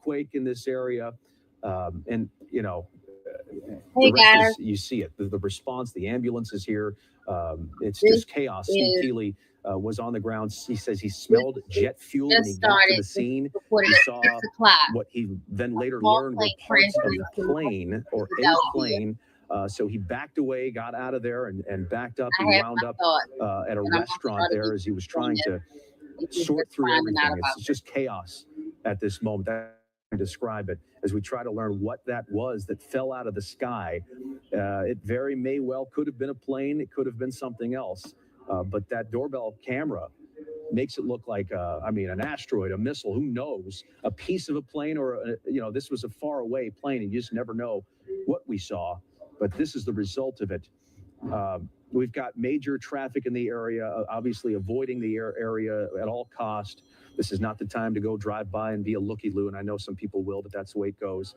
earthquake in this area. And, you know, the Hey rest guys, is, you see it, the response, the ambulance is here. It's this just chaos. Steve is Keeley was on the ground. He says he this smelled jet fuel when just he got to started. the This scene. reported He at saw 6 o'clock. what he then A later small learned were plane parts crashed of the into plane or a Philadelphia. plane. So he backed away, got out of there, and backed up. I He have wound my up thoughts, at a and I'm not restaurant trying to there be as he was on trying this. to If you're sort just through finding out everything. about It's this. just chaos at this moment. That I describe it as we try to learn what that was that fell out of the sky. It very may well could have been a plane. It could have been something else. But that doorbell camera makes it look like, I mean, an asteroid, a missile, who knows, a piece of a plane, or, you know, this was a far away plane, and you just never know what we saw. But this is the result of it. We've got major traffic in the area, obviously avoiding the area at all cost. This is not the time to go drive by and be a looky-loo, and I know some people will, but that's the way it goes.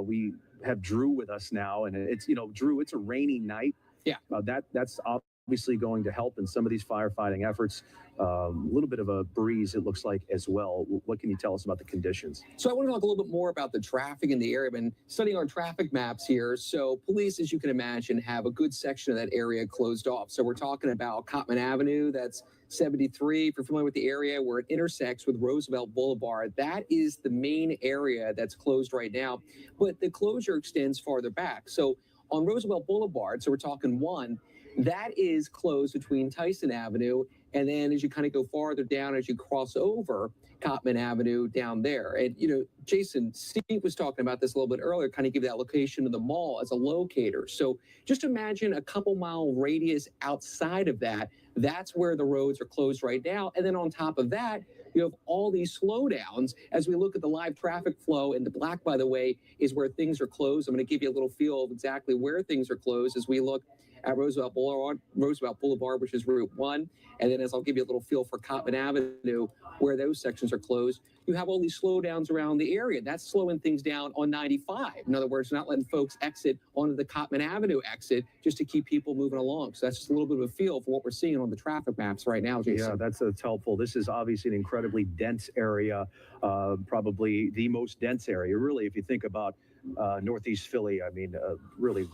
We have Drew with us now, and it's, you know, Drew, it's a rainy night. Yeah. That's obviously going to help in some of these firefighting efforts. A little bit of a breeze, it looks like, as well. What can you tell us about the conditions? So I want to talk a little bit more about the traffic in the area. I've been studying our traffic maps here. So police, as you can imagine, have a good section of that area closed off. So we're talking about Cottman Avenue, that's 73. If you're familiar with the area where it intersects with Roosevelt Boulevard, that is the main area that's closed right now. But the closure extends farther back. So on Roosevelt Boulevard, so we're talking one, that is closed between Tyson Avenue, and then as you kind of go farther down, as you cross over Cottman Avenue down there. And, you know, Jason, Steve was talking about this a little bit earlier, kind of give that location of the mall as a locator. So just imagine a couple mile radius outside of that. That's where the roads are closed right now. And then on top of that, you have all these slowdowns as we look at the live traffic flow. And the black, by the way, is where things are closed. I'm going to give you a little feel of exactly where things are closed as we look at Roosevelt Boulevard, which is Route 1. And then as I'll give you a little feel for Cottman Avenue, where those sections are closed, you have all these slowdowns around the area. That's slowing things down on 95. In other words, not letting folks exit onto the Cottman Avenue exit just to keep people moving along. So that's just a little bit of a feel for what we're seeing on the traffic maps right now, Jason. Yeah, that's helpful. This is obviously an incredibly dense area, probably the most dense area, really, if you think about Northeast Philly. I mean, really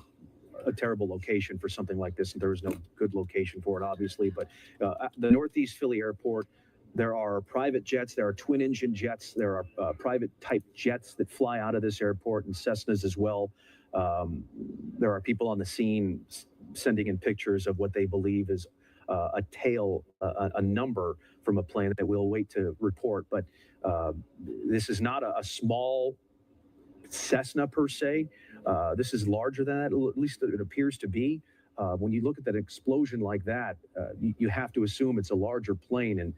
a terrible location for something like this. There is no good location for it, obviously. But the Northeast Philly Airport, there are private jets, there are twin engine jets, there are private type jets that fly out of this airport, and Cessnas as well. There are people on the scene sending in pictures of what they believe is a tail, a number from a plane that we'll wait to report. But this is not a small Cessna per se. This is larger than that, at least it appears to be. When you look at that explosion like that, you have to assume it's a larger plane, and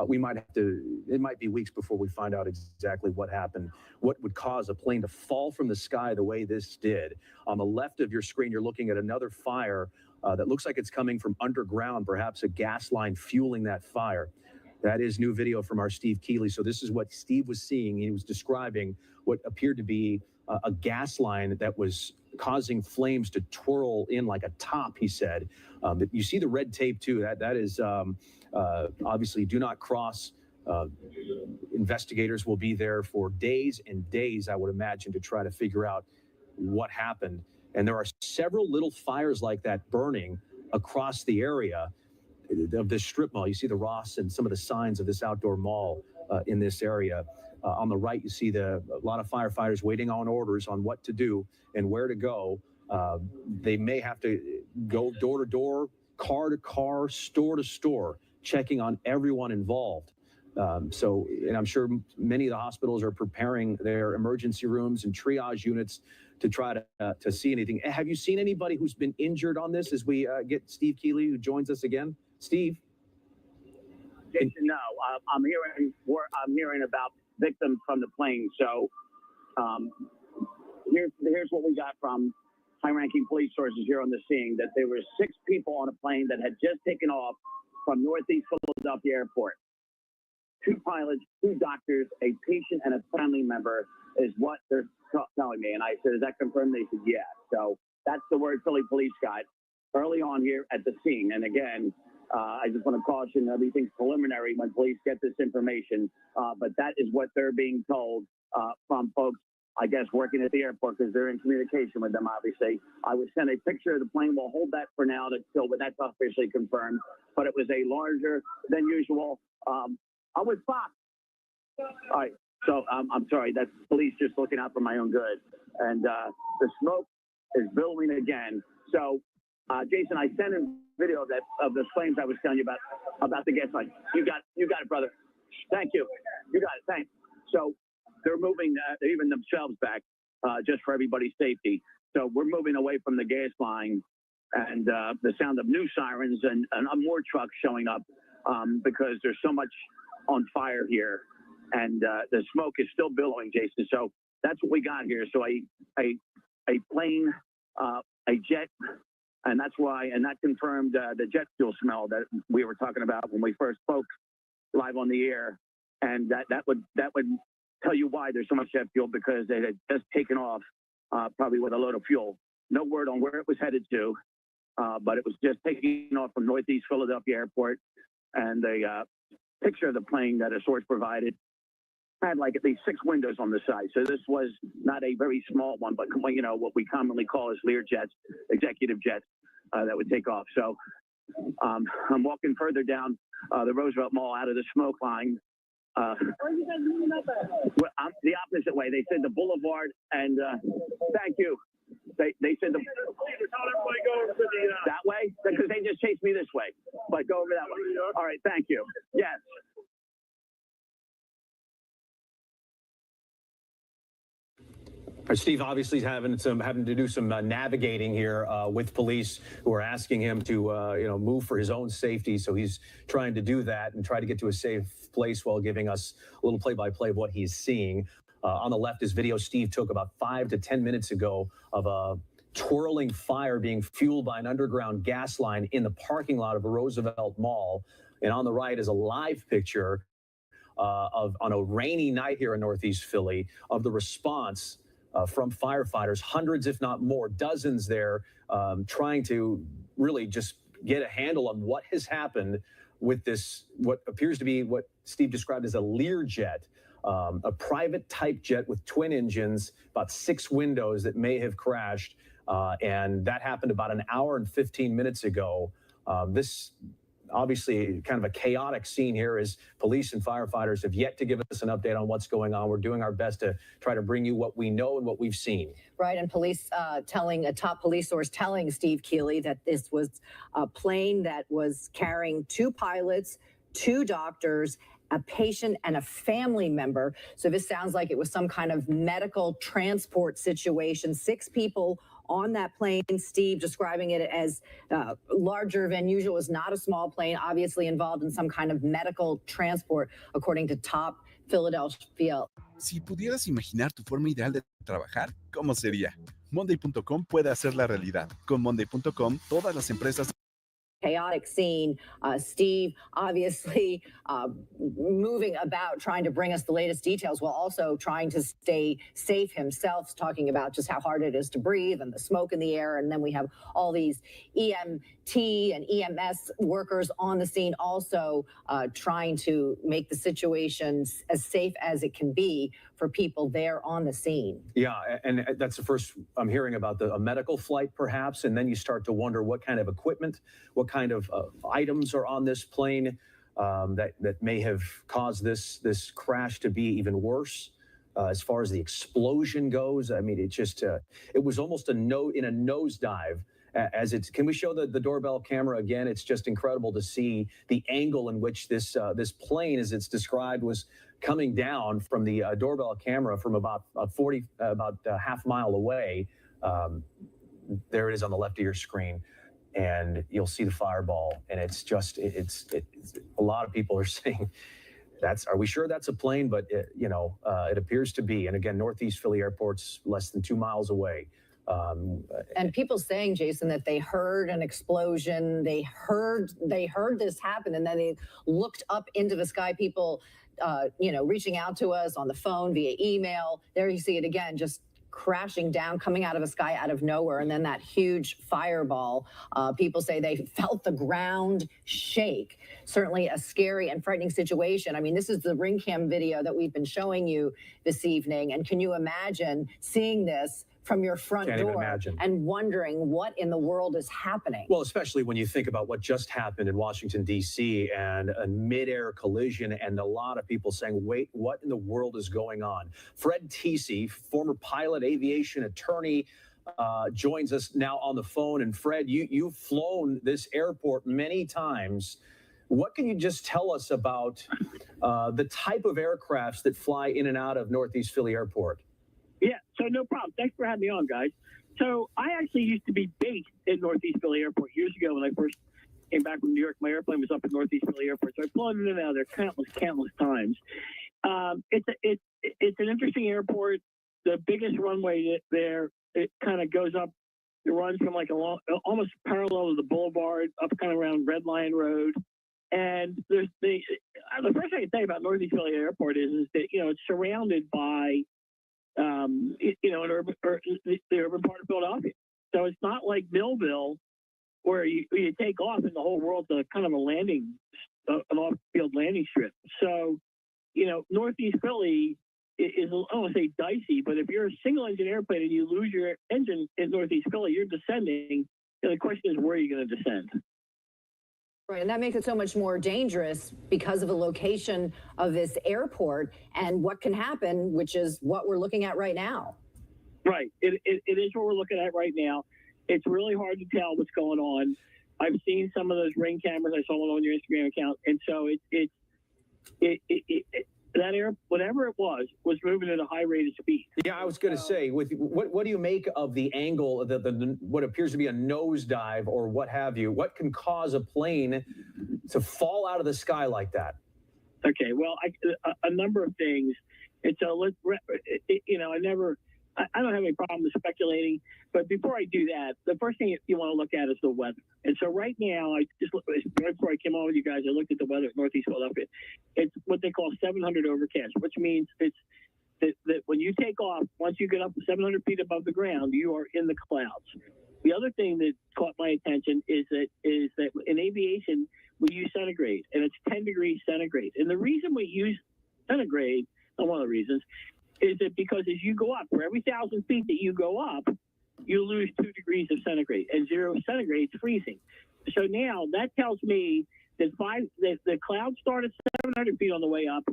we might have to. It might be weeks before we find out exactly what happened, what would cause a plane to fall from the sky the way this did. On the left of your screen, you're looking at another fire that looks like it's coming from underground, perhaps a gas line fueling that fire. That is new video from our Steve Keeley. So this is what Steve was seeing. He was describing what appeared to be a gas line that was causing flames to twirl in like a top, he said. You see the red tape too. That is obviously do not cross. Investigators will be there for days and days, I would imagine, to try to figure out what happened. And there are several little fires like that burning across the area of this strip mall. You see the Ross and some of the signs of this outdoor mall in this area. On the right, you see a lot of firefighters waiting on orders on what to do and where to go. They may have to go door to door, car to car, store to store, checking on everyone involved. And I'm sure many of the hospitals are preparing their emergency rooms and triage units to try to see anything. Have you seen anybody who's been injured on this as we get Steve Keeley, who joins us again? Steve? Jason, no. I'm hearing about victims from the plane. So here's what we got from high-ranking police sources here on the scene, that there were 6 people on a plane that had just taken off from Northeast Philadelphia Airport. 2 pilots, 2 doctors, a patient, and a family member is what they're telling me. And I said, is that confirmed? They said, yeah. So that's the word Philly police got early on here at the scene. And again, I just want to caution everything's preliminary when police get this information, but that is what they're being told from folks, I guess, working at the airport because they're in communication with them, obviously. I was sent a picture of the plane. We'll hold that for now until that's officially confirmed, but it was a larger than usual. I was Fox. All right, so I'm sorry. That's police just looking out for my own good. And the smoke is billowing again. So, Jason, I sent a video of the flames I was telling you about the gas line. You got it, brother. Thank you. You got it. Thanks. So they're moving even themselves back just for everybody's safety. So we're moving away from the gas line and the sound of new sirens and more trucks showing up because there's so much on fire here. And the smoke is still billowing, Jason. So that's what we got here. So a plane, a jet, and that's why, and that confirmed the jet fuel smell that we were talking about when we first spoke live on the air. And that would tell you why there's so much jet fuel, because it had just taken off probably with a load of fuel. No word on where it was headed to, but it was just taking off from Northeast Philadelphia Airport. And the picture of the plane that a source provided had like at least 6 windows on the side. So this was not a very small one, but you know, what we commonly call as Lear jets, executive jets that would take off. So I'm walking further down the Roosevelt Mall out of the smoke line. Well, I'm the opposite way. They said the Boulevard, and thank you. They said that way, because they just chased me this way. But go over that way. All right, thank you. Yes. Steve obviously is having to do some navigating here with police who are asking him to move for his own safety. So he's trying to do that and try to get to a safe place while giving us a little play-by-play of what he's seeing. On the left is video Steve took about 5 to 10 minutes ago of a twirling fire being fueled by an underground gas line in the parking lot of a Roosevelt Mall. And on the right is a live picture on a rainy night here in Northeast Philly of the response from firefighters, hundreds, if not more, dozens there, trying to really just get a handle on what has happened with this, what appears to be what Steve described as a Lear jet, a private type jet with twin engines, about 6 windows that may have crashed. And that happened about an hour and 15 minutes ago. This obviously kind of a chaotic scene here as police and firefighters have yet to give us an update on what's going on. We're doing our best to try to bring you what we know and what we've seen. Right, and police telling a top police source telling Steve Keeley that this was a plane that was carrying 2 pilots, 2 doctors, a patient and a family member. So this sounds like it was some kind of medical transport situation. 6 people on that plane. Steve describing it as larger than usual. It was not a small plane, obviously involved in some kind of medical transport, according to top Philadelphia. Si pudieras imaginar tu forma ideal de trabajar, ¿cómo sería? Monday.com puede hacerla realidad. Con Monday.com, todas las empresas. Chaotic scene. Steve obviously moving about, trying to bring us the latest details while also trying to stay safe himself, talking about just how hard it is to breathe and the smoke in the air. And then we have all these EMT and EMS workers on the scene also trying to make the situation as safe as it can be for people there on the scene. Yeah, and that's the first I'm hearing about a medical flight perhaps, and then you start to wonder what kind of equipment, what kind of items are on this plane that may have caused this crash to be even worse. As far as the explosion goes, I mean, it just it was almost in a nosedive. As it's, can we show the doorbell camera again? It's just incredible to see the angle in which this plane, as it's described, was coming down from the doorbell camera from about half mile away. There it is on the left of your screen, and you'll see the fireball. And it's just it's a lot of people are saying, are we sure that's a plane? But it appears to be. And again, Northeast Philly Airport's less than 2 miles away. And people saying, Jason, that they heard an explosion, they heard this happen, and then they looked up into the sky. People, reaching out to us on the phone, via email. There you see it again, just crashing down, coming out of the sky out of nowhere, and then that huge fireball. People say they felt the ground shake. Certainly a scary and frightening situation. I mean, this is the ring cam video that we've been showing you this evening. And can you imagine seeing this from your front Can't even door imagine. and wondering what in the world is happening? Well, especially when you think about what just happened in Washington, D.C., and a midair collision, and a lot of people saying, wait, what in the world is going on? Fred Teesey, former pilot, aviation attorney, joins us now on the phone. And Fred, you've flown this airport many times. What can you just tell us about the type of aircrafts that fly in and out of Northeast Philly Airport? Yeah, so no problem. Thanks for having me on, guys. So I actually used to be based at Northeast Philly Airport years ago when I first came back from New York. My airplane was up at Northeast Philly Airport, so I've flown in and out there countless times. It's an interesting airport. The biggest runway there, it kind of goes up. It runs from like almost parallel to the boulevard up kind of around Red Lion Road. And there's the first thing I can say about Northeast Philly Airport is that it's surrounded by the urban part of Philadelphia. So it's not like Millville where you take off and the whole world's a kind of an off-field landing strip. So, Northeast Philly is, I don't want to say dicey, but if you're a single engine airplane and you lose your engine in Northeast Philly, you're descending. The question is, where are you going to descend? Right, and that makes it so much more dangerous because of the location of this airport and what can happen, which is what we're looking at right now. Right, it is what we're looking at right now. It's really hard to tell what's going on. I've seen some of those ring cameras. I saw one on your Instagram account, and so that air, whatever it was moving at a high rate of speed. Yeah, I was going to say, what do you make of the angle, the what appears to be a nosedive or what have you? What can cause a plane to fall out of the sky like that? Okay, well, a number of things. And so I don't have any problem with speculating, but before I do that, the first thing you want to look at is the weather. And so right now, right before I came on with you guys, I looked at the weather at Northeast Philadelphia. It's what they call 700 overcast, which means it's that when you take off, once you get up 700 feet above the ground, you are in the clouds. The other thing that caught my attention is that in aviation, we use centigrade, and it's 10 degrees centigrade. And the reason we use centigrade, one of the reasons, is that because as you go up, for every 1,000 feet that you go up, you lose 2 degrees of centigrade, and 0 centigrade is freezing. So now that tells me that the clouds start at 700 feet on the way up,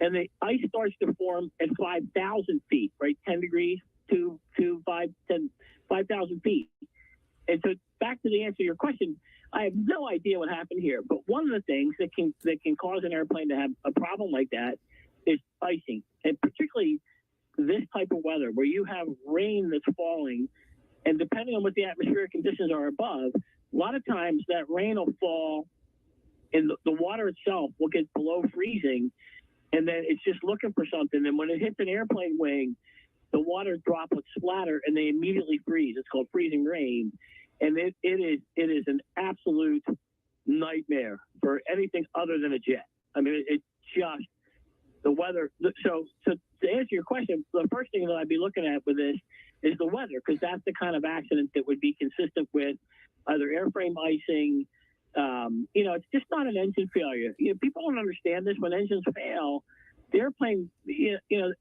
and the ice starts to form at 5,000 feet, right? 10 degrees to 5,000 feet. And so back to the answer to your question, I have no idea what happened here, but one of the things that can cause an airplane to have a problem like that is icing, and particularly this type of weather where you have rain that's falling, and depending on what the atmospheric conditions are above, a lot of times that rain will fall and the water itself will get below freezing, and then it's just looking for something. And when it hits an airplane wing, the water droplets splatter and they immediately freeze. It's called freezing rain. And it is an absolute nightmare for anything other than a jet. I mean, it's just the weather. So to answer your question, the first thing that I'd be looking at with this is the weather, because that's the kind of accident that would be consistent with either airframe icing. It's just not an engine failure. People don't understand this. When engines fail, the airplane,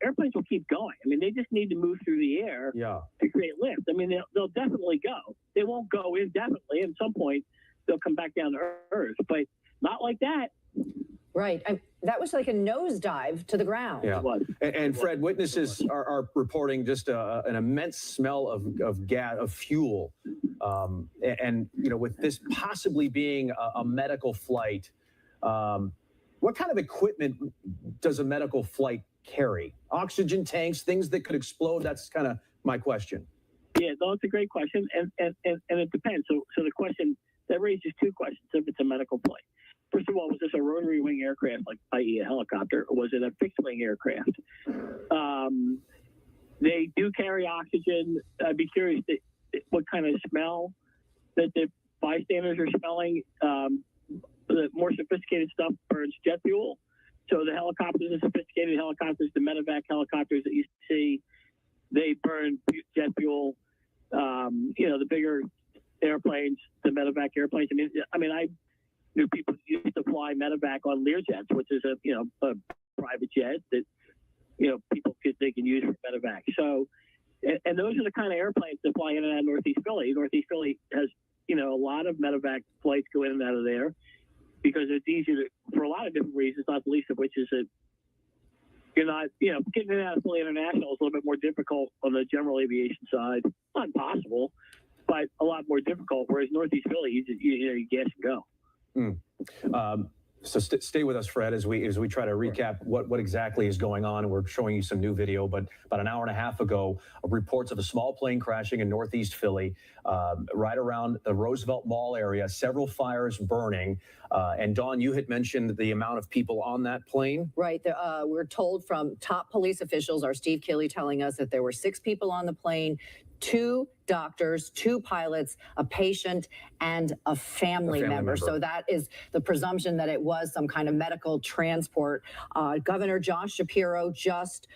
airplanes will keep going. I mean, they just need to move through the air to create lift. I mean, they'll definitely go. They won't go indefinitely. At some point, they'll come back down to earth, but not like that. Right. That was like a nosedive to the ground. Yeah. And Fred, witnesses are reporting just an immense smell of gas, of fuel. And with this possibly being a medical flight, what kind of equipment does a medical flight carry? Oxygen tanks, things that could explode? That's kind of my question. Yeah, no, it's a great question. And it depends. So the question, that raises two questions if it's a medical flight. First of all, was this a rotary wing aircraft, like i.e. a helicopter, or was it a fixed wing aircraft? They do carry oxygen. I'd be curious what kind of smell that the bystanders are smelling. The more sophisticated stuff burns jet fuel. So the helicopters, the sophisticated helicopters, the medevac helicopters that you see, they burn jet fuel. The bigger airplanes, the medevac airplanes. I knew people used to fly medevac on Learjets, which is a private jet that people they can use for medevac. So, and those are the kind of airplanes that fly in and out of Northeast Philly. Northeast Philly has a lot of medevac flights go in and out of there because it's easy for a lot of different reasons, not the least of which is that you're not, getting in and out of Philly International is a little bit more difficult on the general aviation side. Not impossible, but a lot more difficult. Whereas Northeast Philly, you gas and go. So stay with us, Fred, as we try to recap what exactly is going on. And we're showing you some new video, but about an hour and a half ago, reports of a small plane crashing in Northeast Philly, right around the Roosevelt Mall area, several fires burning. And Dawn, you had mentioned the amount of people on that plane. Right. We're told from top police officials, our Steve Keeley telling us that there were 6 people on the plane, 2 doctors, 2 pilots, a patient, and a family member. So that is the presumption that it was some kind of medical transport. Governor Josh Shapiro just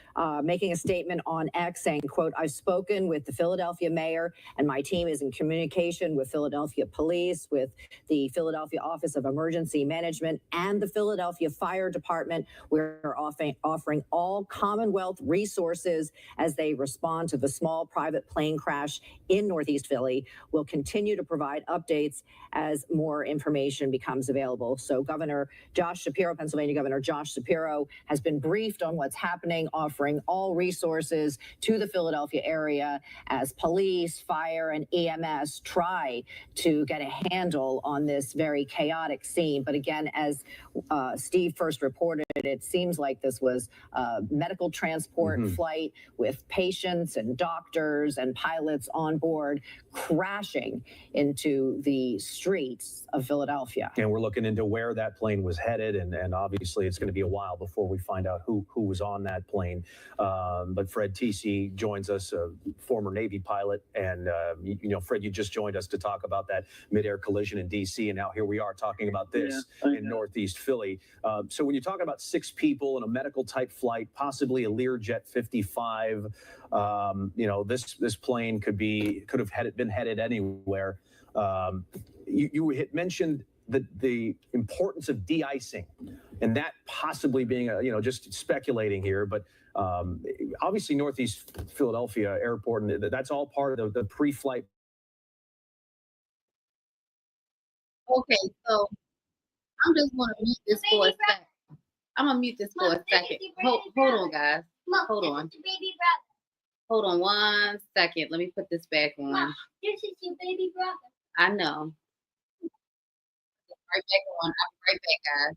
making a statement on X saying, quote, "I've spoken with the Philadelphia mayor and my team is in communication with Philadelphia police, with the Philadelphia Office of Emergency Management and the Philadelphia Fire Department. We're offering all Commonwealth resources as they respond to the small private plane crash in Northeast Philly. We'll continue to provide updates as more information becomes available." So Governor Josh Shapiro, Pennsylvania Governor Josh Shapiro, has been briefed on what's happening, offering all resources to the Philadelphia area as police, fire, and EMS try to get a handle on this very chaotic scene. But again, as Steve first reported, it seems like this was a medical transport flight with patients and doctors and pilots on board crashing into the streets of Philadelphia. And we're looking into where that plane was headed, and obviously it's going to be a while before we find out who was on that plane. But Fred Tisi joins us, a former Navy pilot, and Fred, you just joined us to talk about that midair collision in D.C., and now here we are talking about this in Northeast Philly. So when you're talking about 6 people in a medical type flight, possibly a Learjet 55, this plane could have been headed anywhere. You had mentioned the importance of de-icing, and that possibly being just speculating here, but obviously Northeast Philadelphia Airport, and that's all part of the pre-flight. Okay, so I'm just gonna mute this for a second. I'm gonna mute this for a second. Hold on, guys. Hold on. Hold on 1 second. Let me put this back on. This is your baby brother. I know. Right back on. I'll be right back, guys.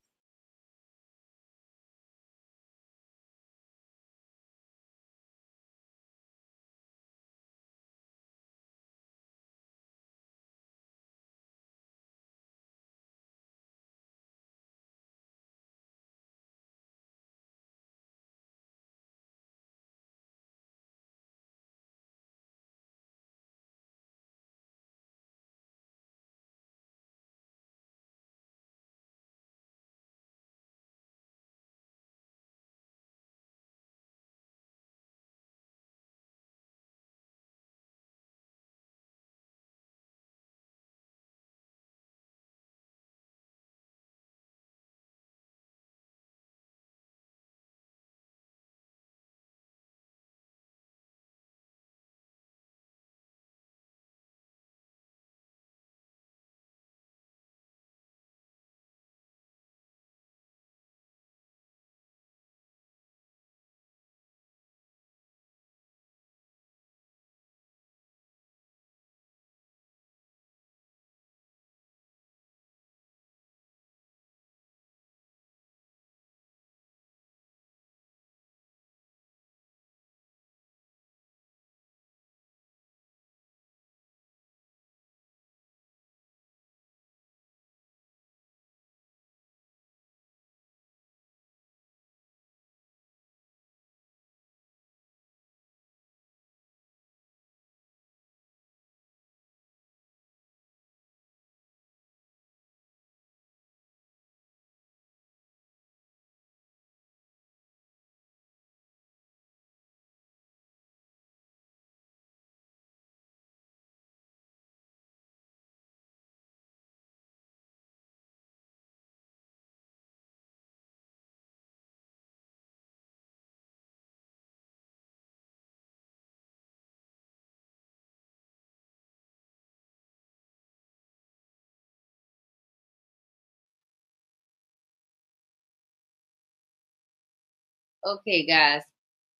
Okay, guys.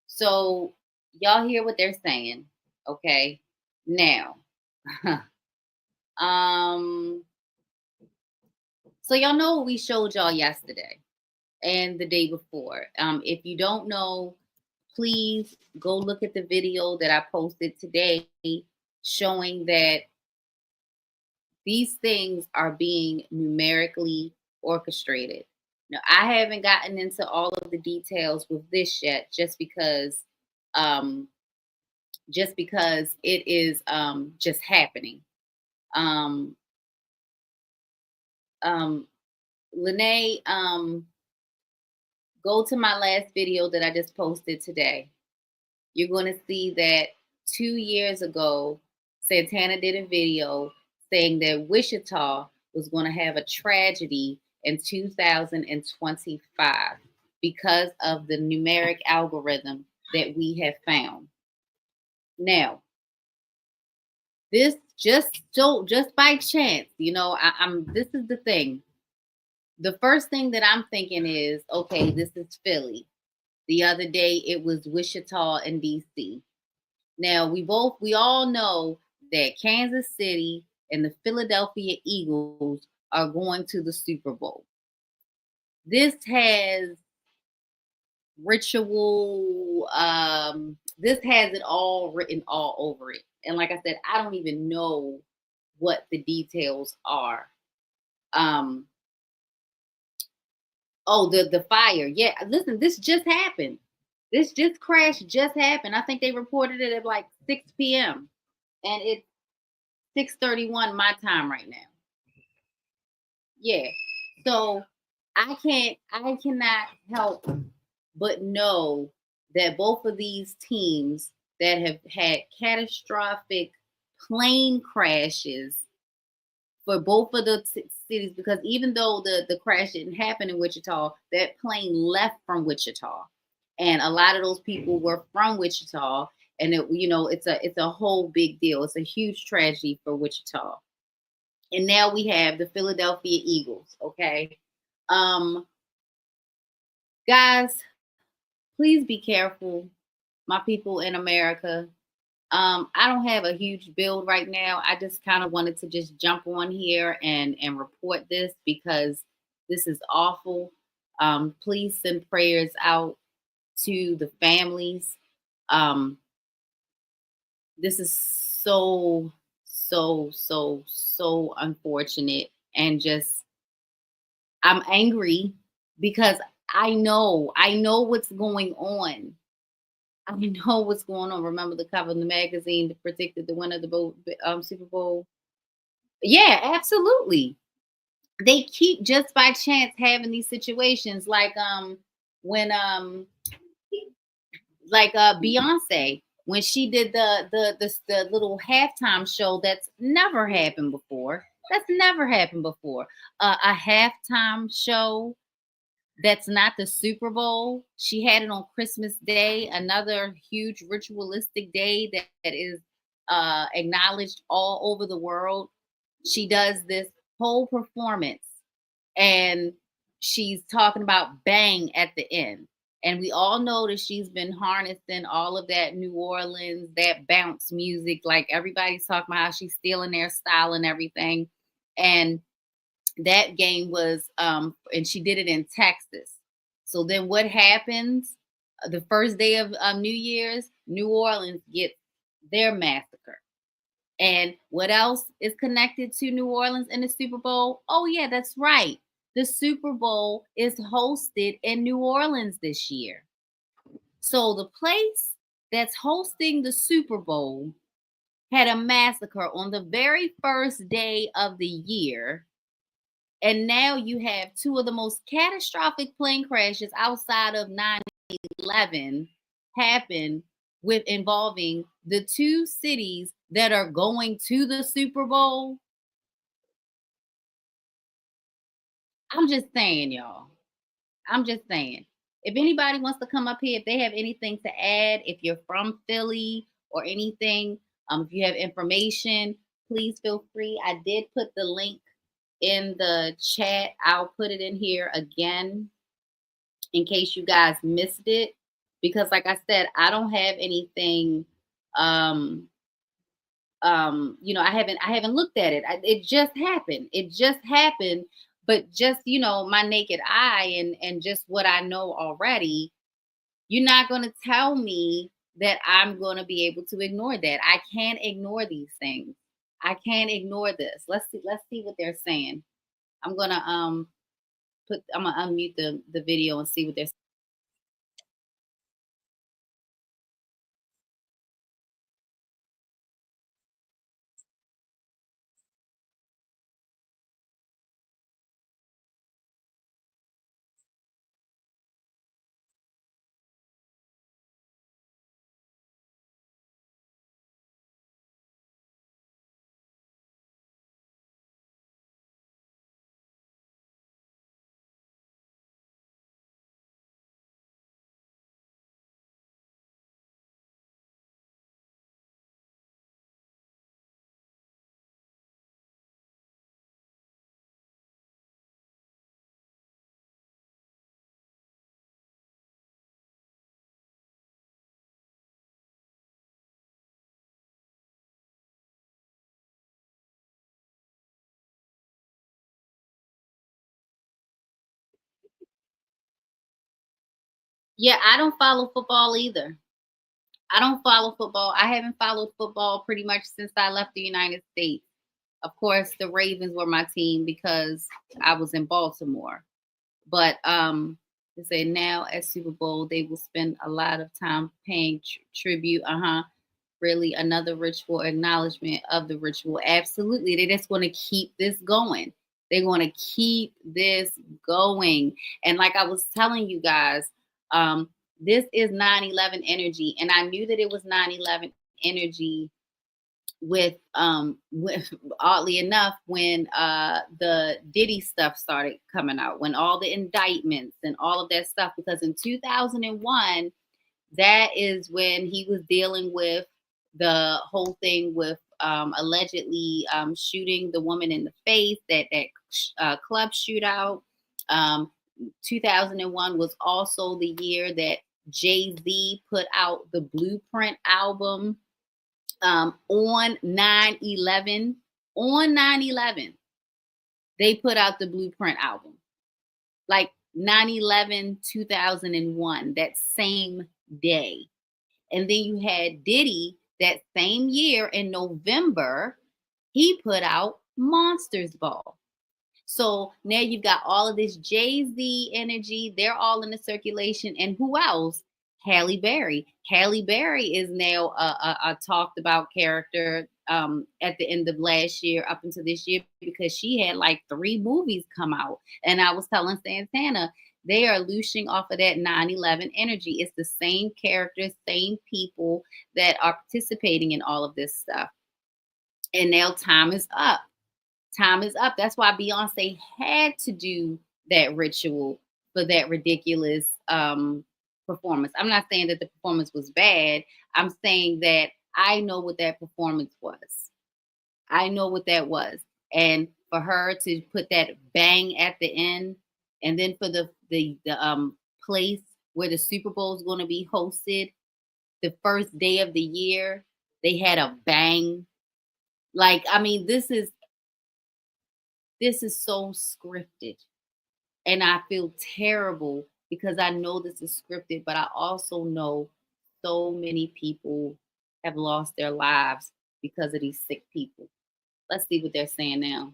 So y'all hear what they're saying. Okay. Now, um, so y'all know what we showed y'all yesterday and the day before. If you don't know, please go look at the video that I posted today showing that these things are being numerically orchestrated. Now, I haven't gotten into all of the details with this yet, um, just because it is just happening. Um, um, Lene, go to my last video that I just posted today. You're going to see that 2 years ago, Santana did a video saying that Wichita was going to have a tragedy in 2025 because of the numeric algorithm that we have found. Now, this just by chance, this is the thing. The first thing that I'm thinking is, okay, this is Philly. The other day it was Wichita and DC. Now we all know that Kansas City and the Philadelphia Eagles are going to the Super Bowl. This has ritual, this has it all written all over it. And like I said, I don't even know what the details are. Oh, the fire. Yeah, listen, this just happened. This crash just happened. I think they reported it at like 6 p.m. and it's 6:31 my time right now. Yeah. So I cannot help but know that both of these teams that have had catastrophic plane crashes for both of the cities, because even though the crash didn't happen in Wichita, that plane left from Wichita, and a lot of those people were from Wichita, and it's a whole big deal. It's a huge tragedy for Wichita, and now we have the Philadelphia Eagles. Okay, guys, please be careful, my people in America. I don't have a huge build right now. I just kind of wanted to just jump on here and report this because this is awful. Please send prayers out to the families. This is so unfortunate, and just I'm angry because I know what's going on. I know what's going on. Remember the cover of the magazine that predicted the winner of the Super Bowl? Yeah, absolutely. They keep just by chance having these situations like when Beyonce when she did the little halftime show. That's never happened before. A halftime show that's not the Super Bowl. She had it on Christmas Day, another huge ritualistic day that is acknowledged all over the world. She does this whole performance and she's talking about bang at the end. And we all know that she's been harnessing all of that New Orleans, that bounce music. Like everybody's talking about how she's stealing their style and everything. And that game was and she did it in Texas. So then what happens the first day of New Year's? New Orleans gets their massacre. And what else is connected to New Orleans and the Super Bowl? Oh yeah, that's right, the Super Bowl is hosted in New Orleans this year. So the place that's hosting the Super Bowl had a massacre on the very first day of the year. And now you have two of the most catastrophic plane crashes outside of 9/11 happen with involving the two cities that are going to the Super Bowl. I'm just saying, y'all. I'm just saying. If anybody wants to come up here, if they have anything to add, if you're from Philly or anything, if you have information, please feel free. I did put the link in the chat. I'll put it in here again. in case you guys missed it, because like I said, I don't have anything I haven't looked at it. It just happened. It just happened, but just, my naked eye and just what I know already, you're not going to tell me that I'm going to be able to ignore that. I can't ignore these things. I can't ignore this. Let's see what they're saying. I'm going to unmute the video and see what they're saying. Yeah, I don't follow football either. I don't follow football. I haven't followed football pretty much since I left the United States. Of course, the Ravens were my team because I was in Baltimore. But they say now at Super Bowl they will spend a lot of time paying tribute. Really, another ritual acknowledgement of the ritual. Absolutely, they just want to keep this going. They want to keep this going. And like I was telling you guys, this is 9/11 energy, and I knew that it was 9/11 energy with oddly enough when the Diddy stuff started coming out, when all the indictments and all of that stuff, because in 2001 that is when he was dealing with the whole thing with allegedly shooting the woman in the face, that club shootout. 2001 was also the year that Jay-Z put out the Blueprint album. On 9/11, they put out the Blueprint album. Like 9/11, 2001, that same day. And then you had Diddy that same year in November, he put out Monsters Ball. So now you've got all of this Jay-Z energy. They're all in the circulation. And who else? Halle Berry. Halle Berry is now a talked about character at the end of last year up until this year, because she had like 3 movies come out. And I was telling Santana, they are looshing off of that 9/11 energy. It's the same characters, same people that are participating in all of this stuff. And now time is up. Time is up. That's why Beyonce had to do that ritual for that ridiculous performance. I'm not saying that the performance was bad. I'm saying that I know what that performance was. I know what that was. And for her to put that bang at the end, and then for the place where the Super Bowl is going to be hosted, the first day of the year, they had a bang. Like, I mean, this is so scripted. And I feel terrible because I know this is scripted, but I also know so many people have lost their lives because of these sick people. Let's see what they're saying now.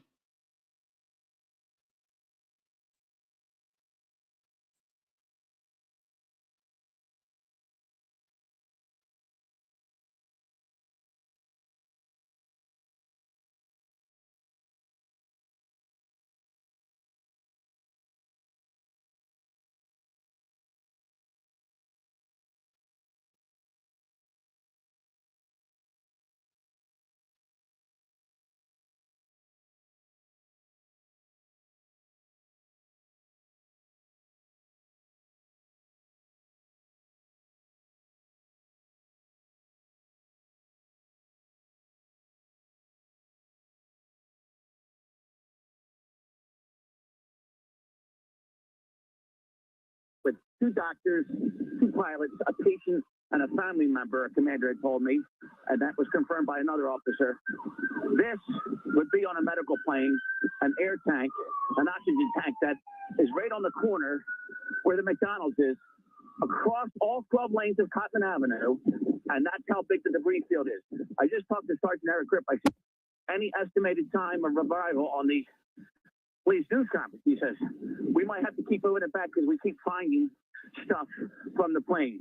with 2 doctors, 2 pilots, a patient, and a family member, a commander had told me, and that was confirmed by another officer. This would be on a medical plane, an air tank, an oxygen tank that is right on the corner where the McDonald's is, across all 12 lanes of Cotman Avenue, and that's how big the debris field is. I just talked to Sergeant Eric Grip. I said, any estimated time of arrival on the police news conference? He says, we might have to keep moving it back because we keep finding stuff from the plane.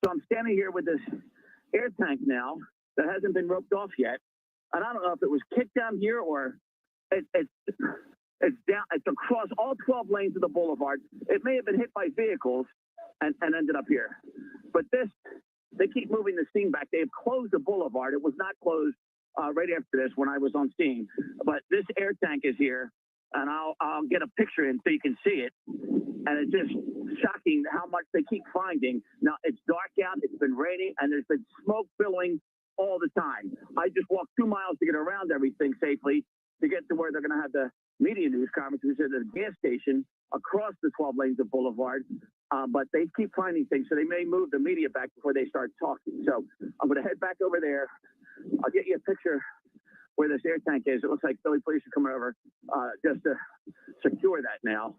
So I'm standing here with this air tank now that hasn't been roped off yet. And I don't know if it was kicked down here or it's down, it's across all 12 lanes of the boulevard. It may have been hit by vehicles and ended up here. But this, they keep moving the scene back. They have closed the boulevard. It was not closed right after this when I was on scene. But this air tank is here, and I'll get a picture in so you can see it. And it's just shocking how much they keep finding. Now, it's dark out, it's been raining, and there's been smoke billowing all the time. I just walked 2 miles to get around everything safely to get to where they're going to have the media news conference, which is at a gas station across the 12 lanes of Boulevard. But they keep finding things, so they may move the media back before they start talking. So I'm going to head back over there. I'll get you a picture where this air tank is. It looks like Philly police are coming over just to secure that now.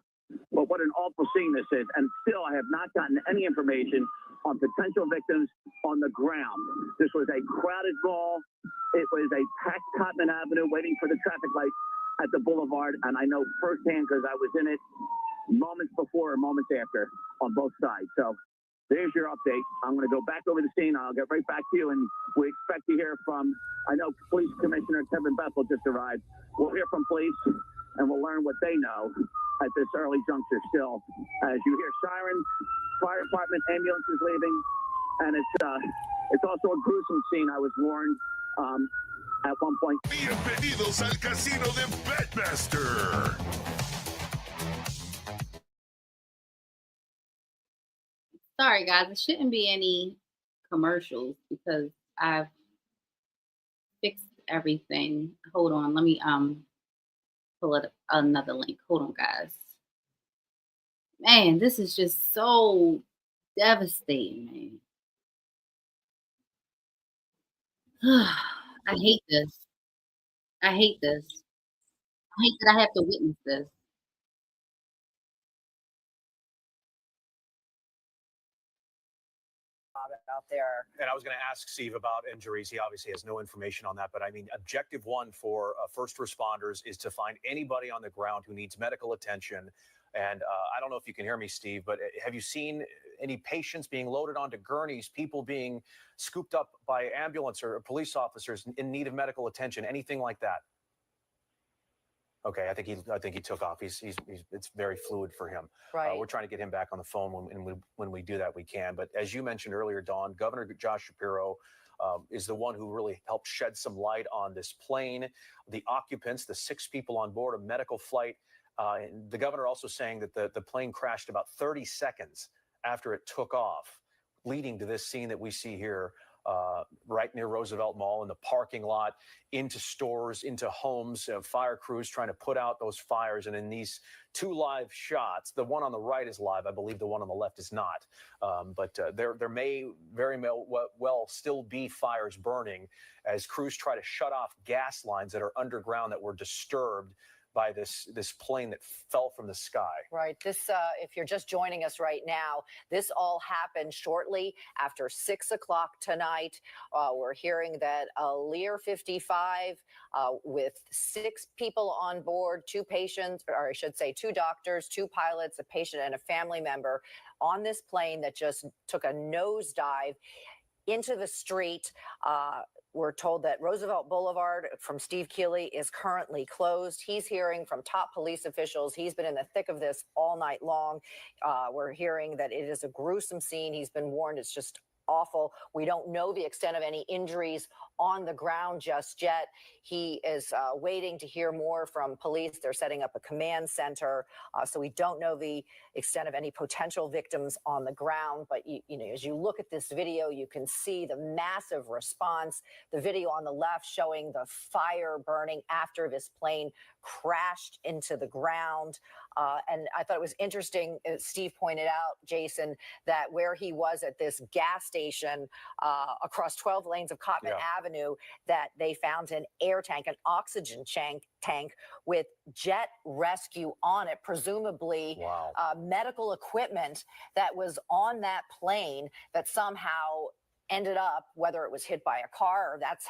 But what an awful scene this is. And still, I have not gotten any information on potential victims on the ground. This was a crowded mall. It was a packed Cotman Avenue waiting for the traffic lights at the boulevard. And I know firsthand because I was in it moments before or moments after on both sides. So there's your update. I'm going to go back over the scene. I'll get right back to you. And we expect to hear from, I know Police Commissioner Kevin Bethel just arrived. We'll hear from police and we'll learn what they know at this early juncture still. As you hear sirens, fire department, ambulances leaving, and it's also a gruesome scene. I was warned at one point. Bienvenidos al casino de Betmaster. Sorry, guys. There shouldn't be any commercials because I've fixed everything. Hold on. Let me pull up another link. Hold on, guys. Man, this is just so devastating, man. I hate this. I hate this. I hate that I have to witness this. Out there. And I was going to ask Steve about injuries. He obviously has no information on that. But I mean, objective one for first responders is to find anybody on the ground who needs medical attention. And I don't know if you can hear me, Steve, but have you seen any patients being loaded onto gurneys, people being scooped up by ambulance or police officers in need of medical attention, anything like that? Okay, I think he took off. He's it's very fluid for him. Right. We're trying to get him back on the phone when we do that, we can. But as you mentioned earlier, Dawn, Governor Josh Shapiro is the one who really helped shed some light on this plane, the occupants, the 6 people on board a medical flight. And the governor also saying that the plane crashed about 30 seconds after it took off, leading to this scene that we see here. Right near Roosevelt Mall in the parking lot, into stores, into homes, fire crews trying to put out those fires. And in these 2 live shots, the one on the right is live. I believe the one on the left is not. But there may very well still be fires burning as crews try to shut off gas lines that are underground that were disturbed by this plane that fell from the sky. Right. This, if you're just joining us right now, this all happened shortly after 6 o'clock tonight. We're hearing that a Lear 55 with 6 people on board, 2 patients, or I should say 2 doctors, 2 pilots, a patient, and a family member on this plane that just took a nosedive into the street. We're told that Roosevelt Boulevard from Steve Keeley is currently closed. He's hearing from top police officials. He's been in the thick of this all night long. We're hearing that it is a gruesome scene. He's been warned it's just awful. We don't know the extent of any injuries on the ground just yet. He is waiting to hear more from police. They're setting up a command center. So we don't know the extent of any potential victims on the ground. But, you know, as you look at this video, you can see the massive response. The video on the left showing the fire burning after this plane crashed into the ground. And I thought it was interesting, Steve pointed out, Jason, that where he was at this gas station across 12 lanes of Cotman Avenue, that they found an air tank, an oxygen tank with jet rescue on it, presumably medical equipment that was on that plane that somehow ended up, whether it was hit by a car or that's,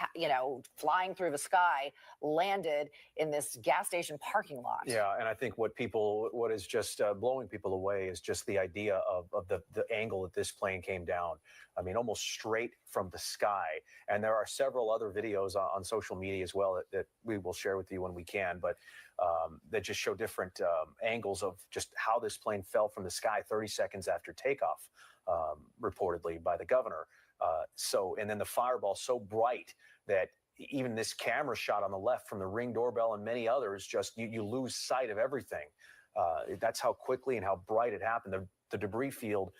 flying through the sky, landed in this gas station parking lot. Yeah, and I think what is just blowing people away is just the idea of the angle that this plane came down. I mean, almost straight from the sky. And there are several other videos on social media as well that we will share with you when we can, but that just show different angles of just how this plane fell from the sky 30 seconds after takeoff, reportedly by the governor. And then the fireball so bright that even this camera shot on the left from the Ring doorbell and many others, just you lose sight of everything. That's how quickly and how bright it happened. The debris field,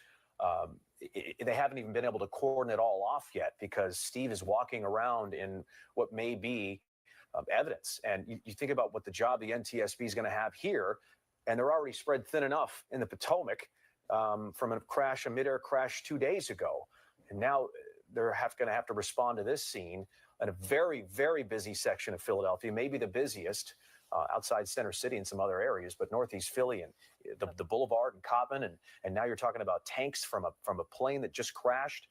they haven't even been able to cordon it all off yet because Steve is walking around in what may be evidence. And you think about what the job the NTSB is going to have here, and they're already spread thin enough in the Potomac from a midair crash 2 days ago. And now they're going to have to respond to this scene in a very, very busy section of Philadelphia, maybe the busiest outside Center City and some other areas, but Northeast Philly and the Boulevard and Cotman. And now you're talking about tanks from a plane that just crashed.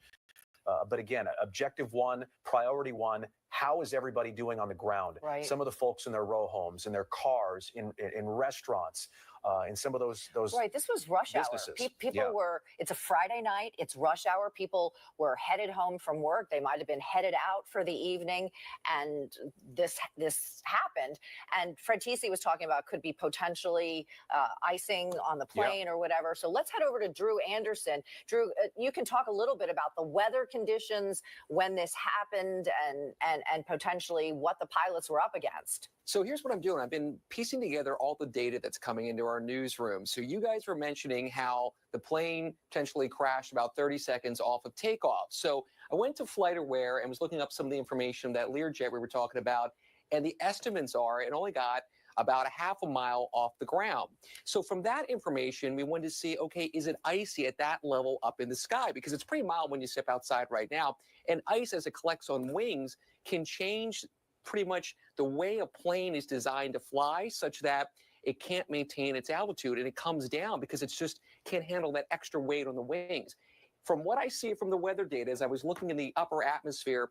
But again, objective one, priority one, how is everybody doing on the ground? Right. Some of the folks in their row homes, in their cars, in restaurants, in some of those Right, this was rush businesses. hour. People were, it's a Friday night, it's rush hour. People were headed home from work. They might have been headed out for the evening, and this happened. And Fred Tisi was talking about could be potentially icing on the plane or whatever. So let's head over to Drew Anderson. Drew, you can talk a little bit about the weather conditions when this happened and potentially what the pilots were up against. So here's what I'm doing. I've been piecing together all the data that's coming into our newsroom. So you guys were mentioning how the plane potentially crashed about 30 seconds off of takeoff. So I went to FlightAware and was looking up some of the information that Learjet we were talking about. And the estimates are it only got about a half a mile off the ground. So from that information, we wanted to see, okay, is it icy at that level up in the sky? Because it's pretty mild when you step outside right now. And ice, as it collects on wings, can change pretty much the way a plane is designed to fly, such that it can't maintain its altitude and it comes down because it's just can't handle that extra weight on the wings. From what I see from the weather data, as I was looking in the upper atmosphere,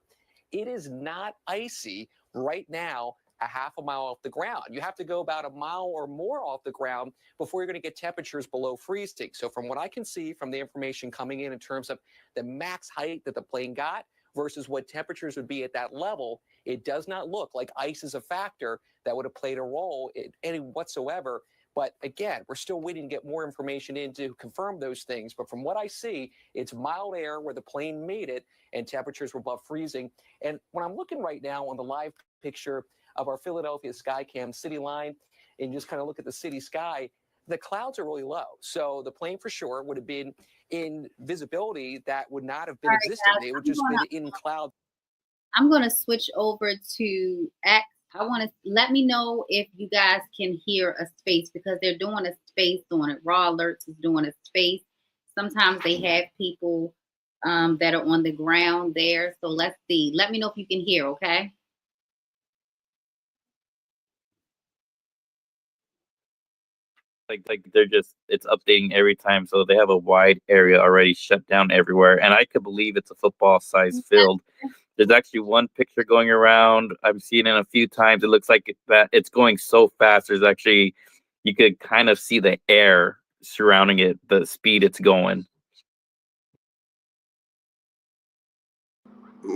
it is not icy right now a half a mile off the ground. You have to go about a mile or more off the ground before you're going to get temperatures below freezing. So from what I can see from the information coming in terms of the max height that the plane got versus what temperatures would be at that level, it does not look like ice is a factor that would have played a role in any whatsoever. But again, we're still waiting to get more information in to confirm those things. But from what I see, it's mild air where the plane made it and temperatures were above freezing. And when I'm looking right now on the live picture of our Philadelphia Skycam city line and just kind of look at the city sky, the clouds are really low. So the plane for sure would have been in visibility that would not have been existing. They would just been in clouds. I'm going to switch over to X. I want to let me know if you guys can hear a space because they're doing a space on it. Raw Alerts is doing a space. Sometimes they have people that are on the ground there. So let's see. Let me know if you can hear, okay? Like they're just, it's updating every time. So they have a wide area already shut down everywhere. And I could believe it's a football sized field. There's actually one picture going around. I've seen it a few times. It looks like that it's going so fast. There's actually, you could kind of see the air surrounding it, the speed it's going.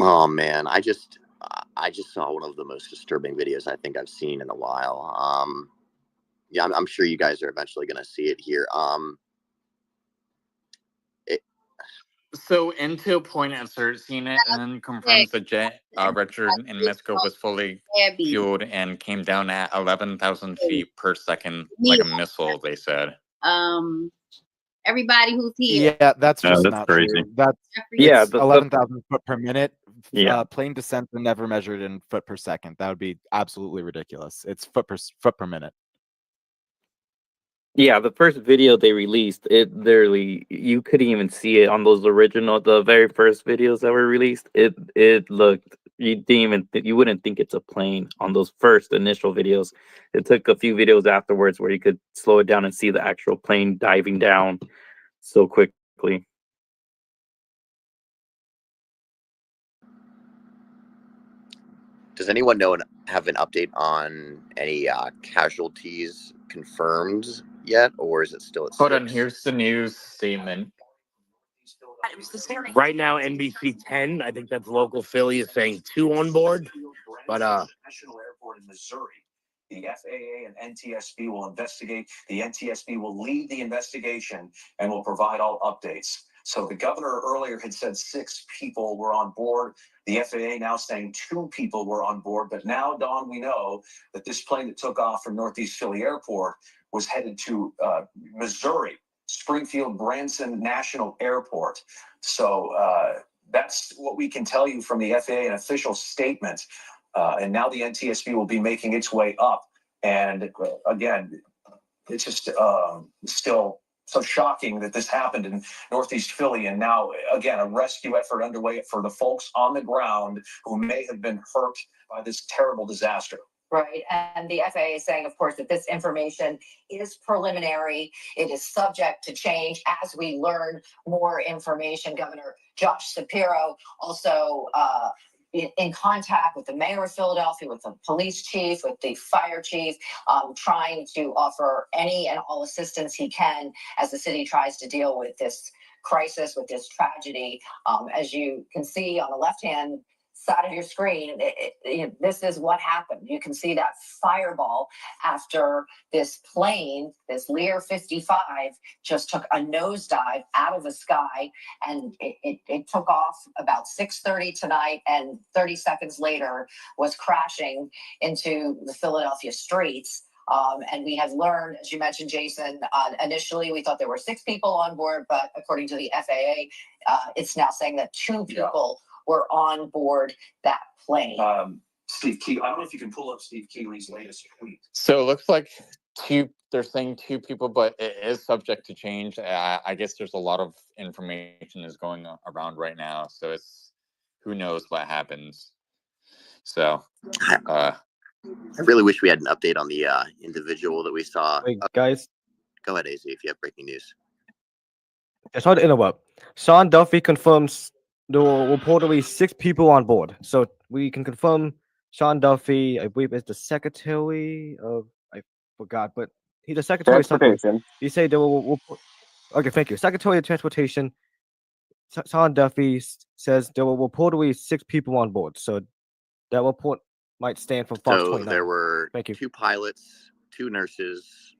Oh man, I just saw one of the most disturbing videos I think I've seen in a while. Yeah, I'm sure you guys are eventually going to see it here. So Intel Point answered seen it and then confirms the jet Richard in Mexico was fully fueled and came down at 11,000 feet per second, like a missile, they said. Everybody who's here. Yeah, that's just that's not crazy. true. That's Yeah, 11,000 foot per minute. Yeah. Plane descents are never measured in foot per second. That would be absolutely ridiculous. It's foot per minute. Yeah, the first video they released, it literally you couldn't even see it on those original, the very first videos that were released. It looked you didn't even you wouldn't think it's a plane on those first initial videos. It took a few videos afterwards where you could slow it down and see the actual plane diving down so quickly. Does anyone have an update on any casualties confirmed yet, or is it still at Hold on, 6? here's the news statement. Right now, NBC 10, I think that's local Philly, is saying 2 on board. But National Airport in Missouri. The FAA and NTSB will investigate. The NTSB will lead the investigation and will provide all updates. So the governor earlier had said 6 people were on board. The FAA now saying 2 people were on board. But now, Dawn, we know that this plane that took off from Northeast Philly Airport was headed to Missouri, Springfield Branson National Airport. So that's what we can tell you from the FAA, an official statement. And now the NTSB will be making its way up. And again, it's just still so shocking that this happened in Northeast Philly. And now, again, a rescue effort underway for the folks on the ground who may have been hurt by this terrible disaster. Right. And the FAA is saying, of course, that this information is preliminary. It is subject to change as we learn more information. Governor Josh Shapiro also in contact with the mayor of Philadelphia, with the police chief, with the fire chief, trying to offer any and all assistance he can as the city tries to deal with this crisis, with this tragedy. As you can see on the left-hand side of your screen, this is what happened. You can see that fireball after this plane, this Lear 55, just took a nosedive out of the sky, and it took off about 6:30 tonight, and 30 seconds later was crashing into the Philadelphia streets. And we have learned, as you mentioned, Jason, initially we thought there were 6 people on board, but according to the FAA, it's now saying that 2 people were on board that plane. Steve Keeley, I don't know if you can pull up Steve Keeley's latest tweet. So it looks like they're saying 2 people, but it is subject to change. I guess there's a lot of information is going around right now. So it's, who knows what happens. So, I really wish we had an update on the individual that we saw. Wait, guys. Go ahead, AZ, if you have breaking news. I tried to interrupt. Sean Duffy confirms there were reportedly 6 people on board. So we can confirm Sean Duffy, I believe, is the secretary of, I forgot, but he's the secretary of something. He said there were, okay, thank you. Secretary of Transportation, Sean Duffy says there were reportedly 6 people on board. So that report might stand for Fox 29. So there were Thank you. 2 pilots, 2 nurses,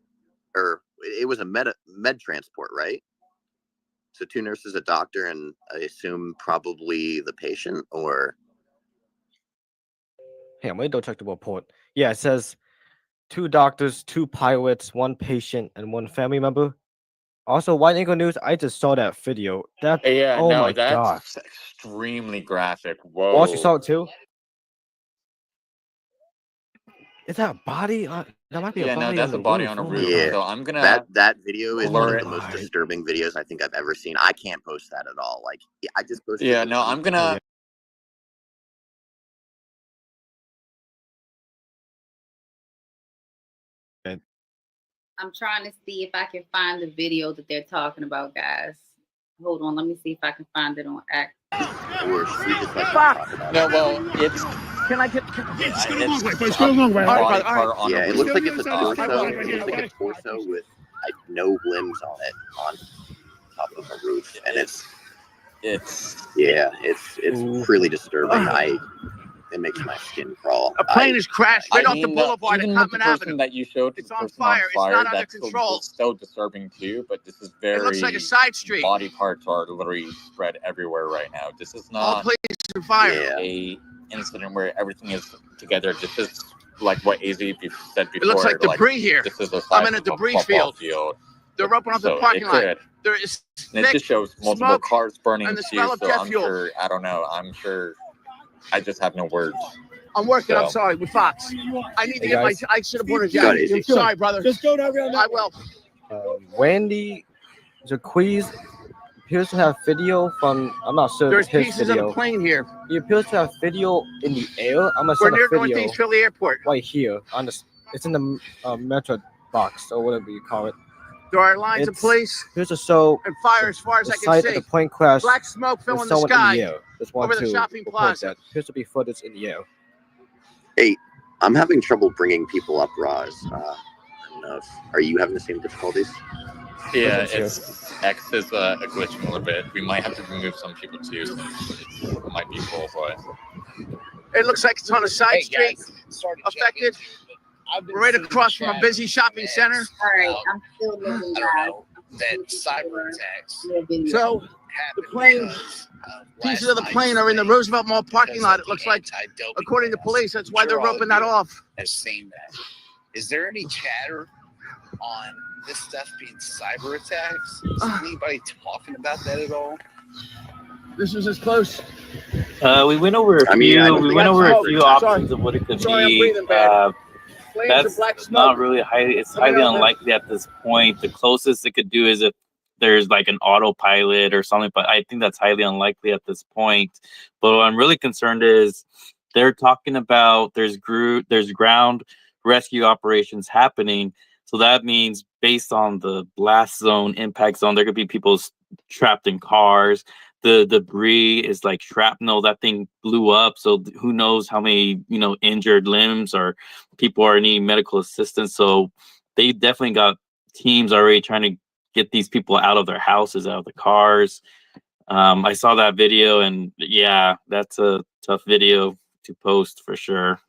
or it was a med transport, right? So 2 nurses, a doctor, and I assume probably the patient, or? Hey, I'm going to go check the report. Yeah, it says 2 doctors, 2 pilots, 1 patient, and 1 family member. Also, White Eagle News, I just saw that video. That, yeah, oh no, my that's God. extremely graphic. Whoa. Walsh, you saw it too? Is that a body? That might be a body. No, that's a body on a roof. Yeah, So I'm gonna that video is one blur of the most disturbing videos I think I've ever seen. I can't post that at all. Like, I just posted. Yeah, no, I'm gonna. I'm trying to see if I can find the video that they're talking about, guys. Hold on, let me see if I can find it on X. No, well, it's. Can I get? It's go a long way, it's go a long way. body All right, part on Yeah, a it looks like roof. it's a torso. It looks like a torso with like no limbs on it, on top of a roof, and it's really disturbing. It makes my skin crawl. A plane has crashed right off the mean, boulevard even at with the Cottman person Avenue. that you showed, It's the on person fire. It's not under that's control. so disturbing too. But this is very. It looks like a side street. Body parts are literally spread everywhere right now. This is All not planes on fire. a incident where everything is together. This is like what AZ said before. It looks like debris here. This is the I'm size in a of debris football field. They're opening up the So parking it lot. could. There is And it just shows multiple smoke, cars burning and the too. smell of So jet I'm fuel. sure. I don't know. I'm sure. I just have no words. I'm working. I'm So- sorry with Fox. I need to Hey, get my. guys. I should have bought a Got it. jacket. Sorry, brother. Just go down around I will. Wendy Jacquees appears to have video from. I'm not sure if There's it's his pieces of video. the plane here. He appears to have video in the air. I'm gonna We're send near a video Northeast Philly Airport. right here on this. It's in the metro box or whatever you call it. There are lines of It's- police Here's a show. and fire as far as The I can site see. of the plane crash. Black smoke There's filling the someone sky in the air. Just want over the to shopping report plaza. that. Appears to be footage in the air. Hey, I'm having trouble bringing people up, Roz. I don't know if, are you having the same difficulties? Yeah, Doesn't it's X is glitching a little bit. We might have to remove some people too, since it might be full. But It looks like it's on a side Hey, street guys, sorry to check affected. I've been We're right seeing across the from a chat busy shopping that, center. All right, I'm still looking, I don't guys. know, that cyber attacks So the happened plane, because pieces last of the night's plane are in the raid Roosevelt Mall parking because lot. of It looks the like, anti-doping according to laws. police, that's I'm why sure they're all of roping that you off. have seen that. Is there any chatter on this stuff being cyber attacks? Is anybody talking about that at all? This is as close. We went over a I mean, I few. don't We think went that's over a cyber few attacks. options of what it could Sorry, I'm be. breathing bad. Flames of That's black smoke. not really highly. It's coming highly out of the- unlikely at this point. The closest it could do is if there's like an autopilot or something, but I think that's highly unlikely at this point. But what I'm really concerned is they're talking about there's ground rescue operations happening. So that means based on the blast zone, impact zone, there could be people trapped in cars. The debris is like shrapnel. That thing blew up. So who knows how many, injured limbs or people are needing medical assistance. So they definitely got teams already trying to get these people out of their houses, out of the cars. I saw that video and yeah, that's a tough video to post for sure.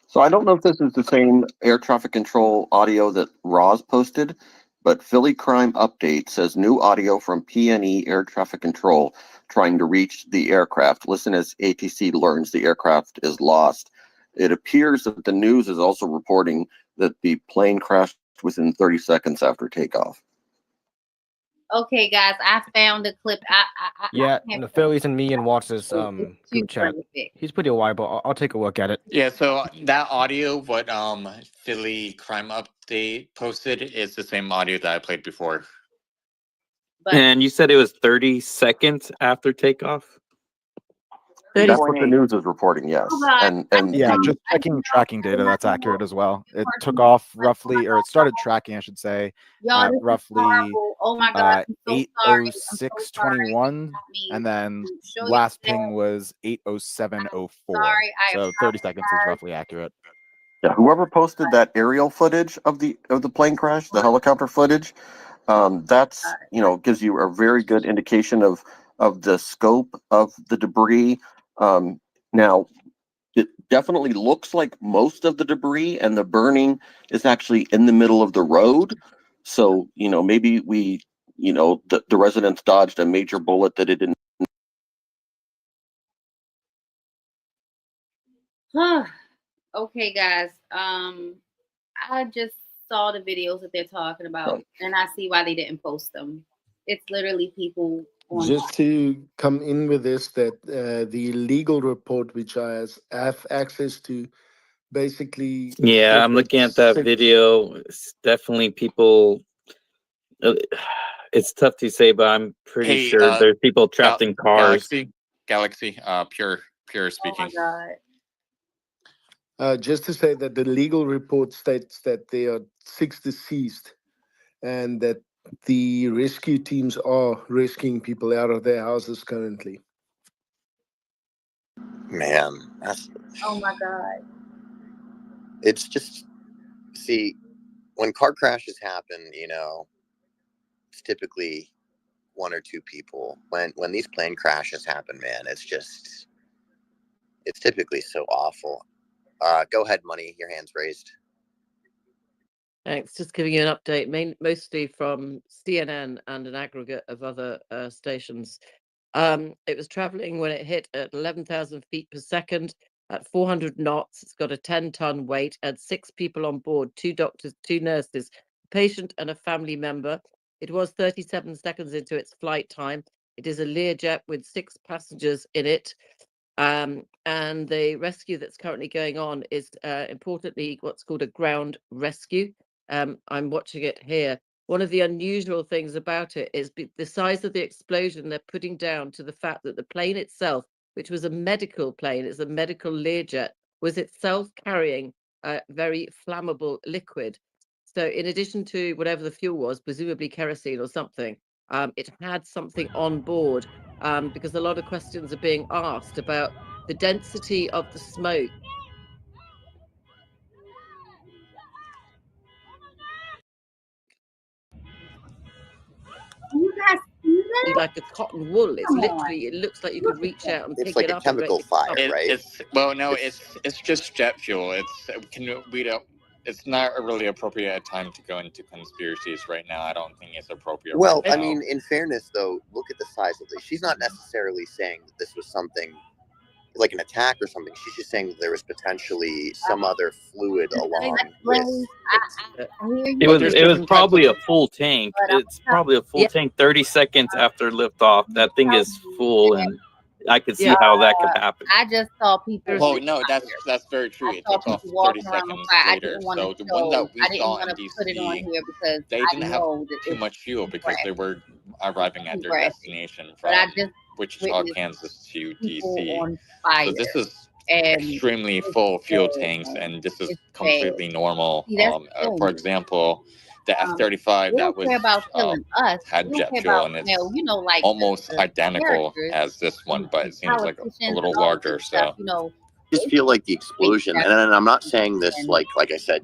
So I don't know if this is the same air traffic control audio that Roz posted, but Philly Crime Update says new audio from PNE Air Traffic Control trying to reach the aircraft. Listen as ATC learns the aircraft is lost. It appears that the news is also reporting that the plane crashed within 30 seconds after takeoff. Okay, guys, I found the clip. Yeah, I the Phillies and me and Watts' too group chat. perfect. He's pretty wide, but I'll take a look at it. yeah, so that audio, what Philly Crime Update posted, is the same audio that I played before. But And you said it was 30 seconds after takeoff? That's what the news is reporting, yes. Oh, God. And Yeah, the- just checking tracking data, that's accurate as well. It took off roughly, or it started tracking, I should say, y'all, at this is roughly horrible. Oh my God, I'm so sorry. I'm so sorry. 8:06:21, and then last ping was 8:07:04. sorry, I So 30 seconds is roughly accurate. yeah, whoever posted that aerial footage of the plane crash, the helicopter footage, that's gives you a very good indication of the scope of the debris. Now, it definitely looks like most of the debris and the burning is actually in the middle of the road. So, maybe the residents dodged a major bullet that it didn't. Okay, guys. I just saw the videos that they're talking about, and I see why they didn't post them. It's literally people on. Just to come in with this, that the legal report, which I have access to, basically. Yeah, said I'm that looking at that 6 video. It's definitely people. It's tough to say, but I'm pretty Hey, sure there's people trapped in cars. Galaxy, pure Oh speaking. my God. Just to say that the legal report states that there are 6 deceased, and that the rescue teams are rescuing people out of their houses currently. Man, that's Oh my God. it's just see when car crashes happen, it's typically 1 or 2 people. When these plane crashes happen, man, it's typically so awful. Go ahead, Money. Your hand's raised. Thanks. Just giving you an update, mostly from CNN and an aggregate of other stations. It was traveling when it hit at 11,000 feet per second at 400 knots. It's got a 10-ton weight, had 6 people on board, 2 doctors, 2 nurses, a patient and a family member. It was 37 seconds into its flight time. It is a Learjet with 6 passengers in it. And the rescue that's currently going on is importantly what's called a ground rescue. I'm watching it here. One of the unusual things about it is the size of the explosion they're putting down to the fact that the plane itself, which was a medical plane, it's a medical Learjet, was itself carrying a very flammable liquid. So in addition to whatever the fuel was, presumably kerosene or something, it had something on board, because a lot of questions are being asked about the density of the smoke. You guys see that? Like a cotton wool. It's Come on. literally, it looks like you could reach out and It's pick like it a up. and chemical break it fire, up. right? It's just jet fuel. It's not a really appropriate time to go into conspiracies right now. I don't think it's appropriate. Well, right I now. mean, in fairness, though, look at the size of this. She's not necessarily saying that this was something like an attack or something. She's just saying that there was potentially some other fluid along with. It was probably a full tank. It's probably a full tank. 30 seconds after liftoff, that thing is full, and I could see how that could happen. I just saw people. Oh no, that's very true. It took off 30 seconds later. So the one that we saw in DC, they didn't have too much fuel because they were arriving at their destination from Wichita, Kansas to DC. So this is extremely full fuel tanks, and this is completely normal. For example, the F-35 that was had jet fuel, and it's almost identical as this one, but it seems like a little larger. So Just feel like the explosion, and I'm not saying this like I said,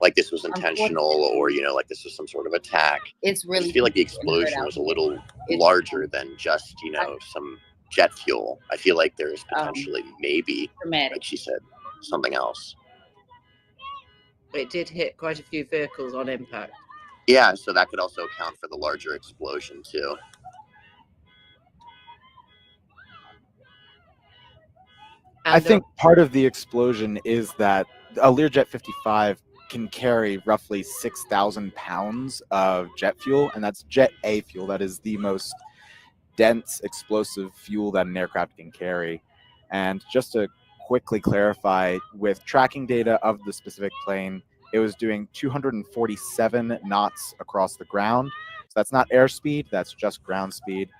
like this was intentional or like this was some sort of attack. It's really. I just feel like the explosion was a little larger than just some jet fuel. I feel like there's potentially maybe, like she said, something else. It did hit quite a few vehicles on impact. Yeah, so that could also account for the larger explosion too. I think part of the explosion is that a Learjet 55 can carry roughly 6,000 pounds of jet fuel, and that's Jet A fuel. That is the most dense explosive fuel that an aircraft can carry. And just to quickly clarify, with tracking data of the specific plane, it was doing 247 knots across the ground. So that's not airspeed, that's just ground speed.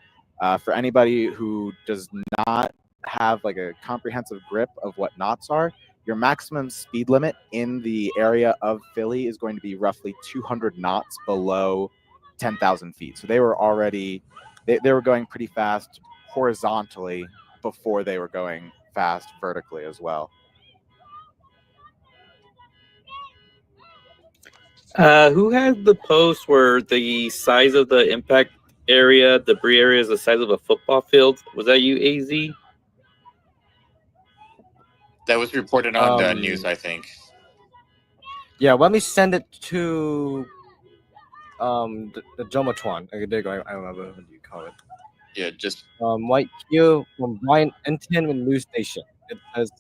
For anybody who does not have like a comprehensive grip of what knots are, your maximum speed limit in the area of Philly is going to be roughly 200 knots below 10,000 feet. So they were already, they were going pretty fast horizontally before they were going fast vertically as well. Who had the post where the size of the impact area, debris area, is the size of a football field? Was that you, AZ? that was reported on the news, I think. Yeah, let me send it to the Jomatron. There you go. I don't remember what you call it. Yeah, just right here from Brian Entin News Station. It says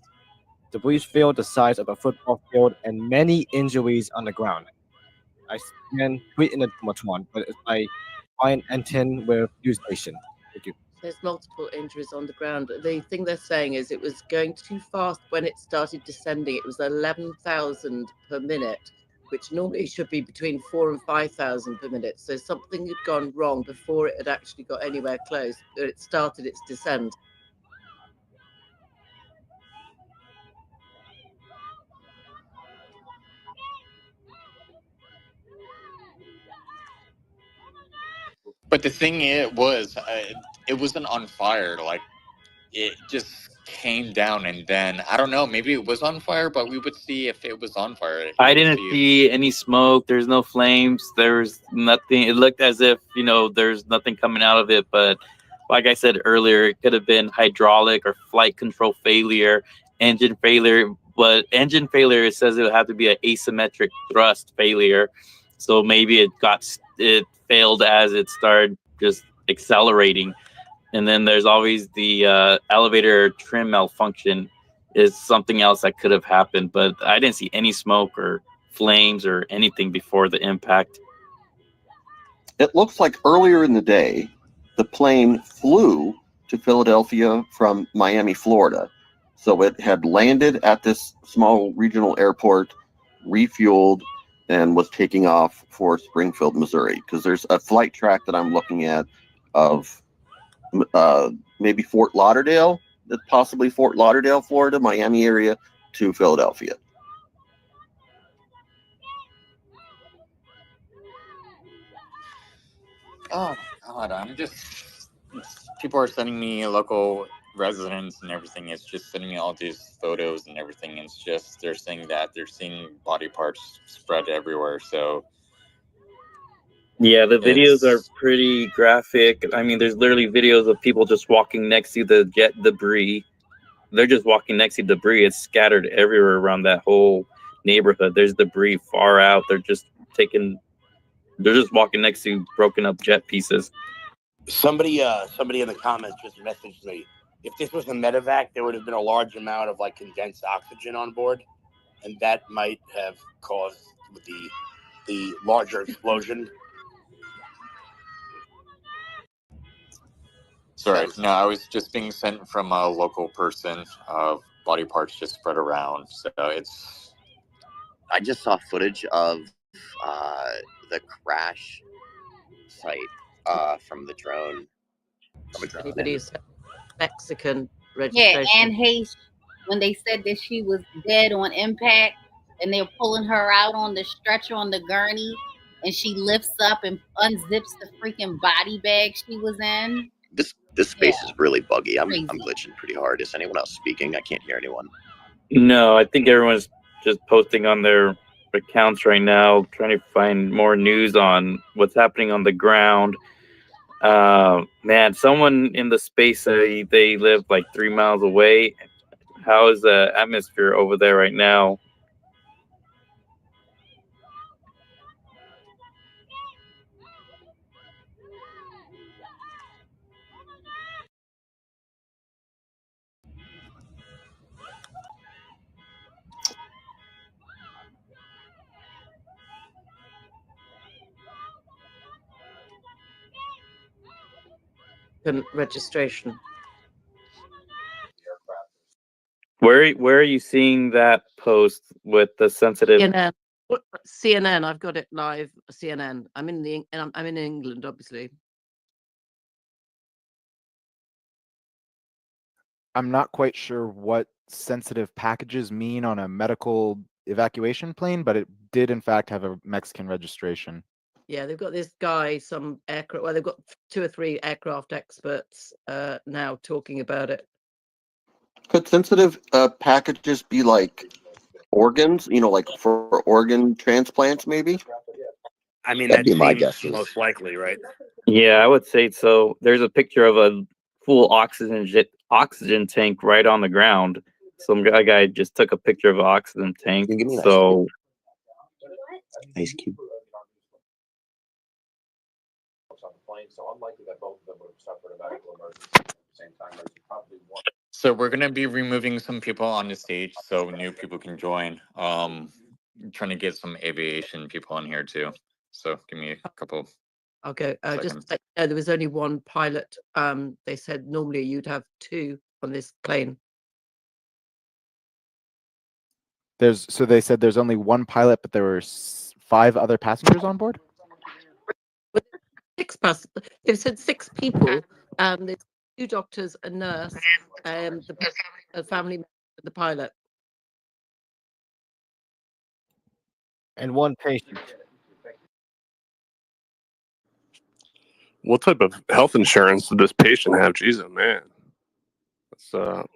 debris field the size of a football field and many injuries on the ground. I can tweet in the Jomatron, but it's by Brian Entin with News Station. Thank you. There's multiple injuries on the ground. The thing they're saying is it was going too fast when it started descending. It was 11,000 per minute, which normally should be between 4,000 and 5,000 per minute. So something had gone wrong before it had actually got anywhere close. It started its descent. But the thing it wasn't on fire. Like, it just came down, and then I don't know. Maybe it was on fire, but we would see if it was on fire. I didn't see any smoke. There's no flames. There's nothing. It looked as if there's nothing coming out of it. But like I said earlier, it could have been hydraulic or flight control failure, engine failure. But engine failure, it says it would have to be an asymmetric thrust failure. So maybe it failed as it started just accelerating. And then there's always the elevator trim malfunction is something else that could have happened. But I didn't see any smoke or flames or anything before the impact. It looks like earlier in the day, the plane flew to Philadelphia from Miami, Florida. So it had landed at this small regional airport, refueled, and was taking off for Springfield, Missouri, because there's a flight track that I'm looking at of maybe Fort Lauderdale, possibly Fort Lauderdale, Florida, Miami area to Philadelphia. Oh God, people are sending me, local residents and everything. It's just sending me all these photos and everything. It's just they're saying that they're seeing body parts spread everywhere. So Yeah, the videos are it's pretty graphic. I mean, there's literally videos of people just walking next to the jet debris. They're just walking next to debris. It's scattered everywhere around that whole neighborhood. There's debris far out. They're just walking next to broken up jet pieces. Somebody in the comments just messaged me. If this was a medevac, there would have been a large amount of like condensed oxygen on board, and that might have caused the larger explosion. sorry. No, I was just being sent from a local person of body parts just spread around. So it's. I just saw footage of the crash site from the drone. Anybody's Mexican Yeah, registration. Anne Hayes, when they said that she was dead on impact and they were pulling her out on the stretcher on the gurney and she lifts up and unzips the freaking body bag she was in. This space is really buggy. I'm glitching pretty hard. Is anyone else speaking? I can't hear anyone. No, I think everyone's just posting on their accounts right now, trying to find more news on what's happening on the ground. Man, someone in the space they live like 3 miles away. How is the atmosphere over there right now? Registration. Where are you seeing that post with the sensitive? CNN. I've got it live. CNN. I'm in England, obviously. I'm not quite sure what sensitive packages mean on a medical evacuation plane, but it did in fact have a Mexican registration. Yeah, they've got this guy, some aircraft. Well, they've got 2 or 3 aircraft experts now talking about it. Could sensitive packages be like organs, like for organ transplants, maybe? I mean, That'd that be my seems guess. most likely, right? Yeah, I would say so. There's a picture of a full oxygen tank right on the ground. Some guy just took a picture of an oxygen tank. So Ice Cube. So unlikely that both of them would have suffered a medical emergency at the same time. There's probably one. So we're gonna be removing some people on the stage so new people can join. Trying to get some aviation people on here too. So give me a couple. Okay, seconds. there was only one pilot. They said normally you'd have 2 on this plane. They said there's only one pilot, but there were 5 other passengers on board. 6 They've said 6 people. There's 2 doctors, a nurse, a family member, the pilot, and 1 patient. What type of health insurance did this patient have? Jeez, oh man. So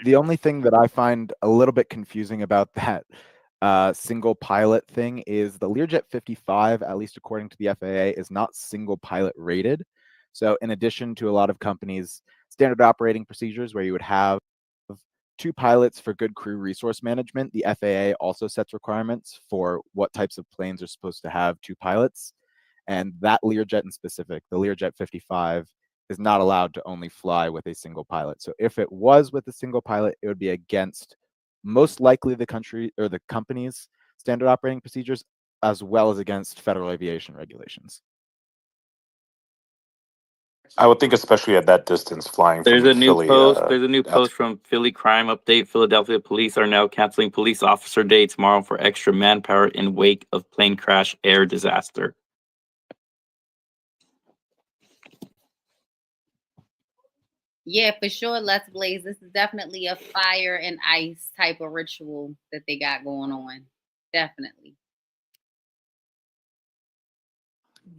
the only thing that I find a little bit confusing about that single pilot thing is the Learjet 55, at least according to the FAA, is not single pilot rated. So in addition to a lot of companies' standard operating procedures where you would have 2 pilots for good crew resource management, the FAA also sets requirements for what types of planes are supposed to have 2 pilots. And that Learjet in specific, the Learjet 55, is not allowed to only fly with a single pilot. So if it was with a single pilot, it would be against most likely the country or the company's standard operating procedures, as well as against federal aviation regulations. I would think, especially at that distance, flying There's from a new Philly. post. There's a new post from Philly Crime Update. Philadelphia police are now canceling police officer day tomorrow for extra manpower in wake of plane crash air disaster. Yeah, for sure. Let's Blaze. This is definitely a fire and ice type of ritual that they got going on. Definitely.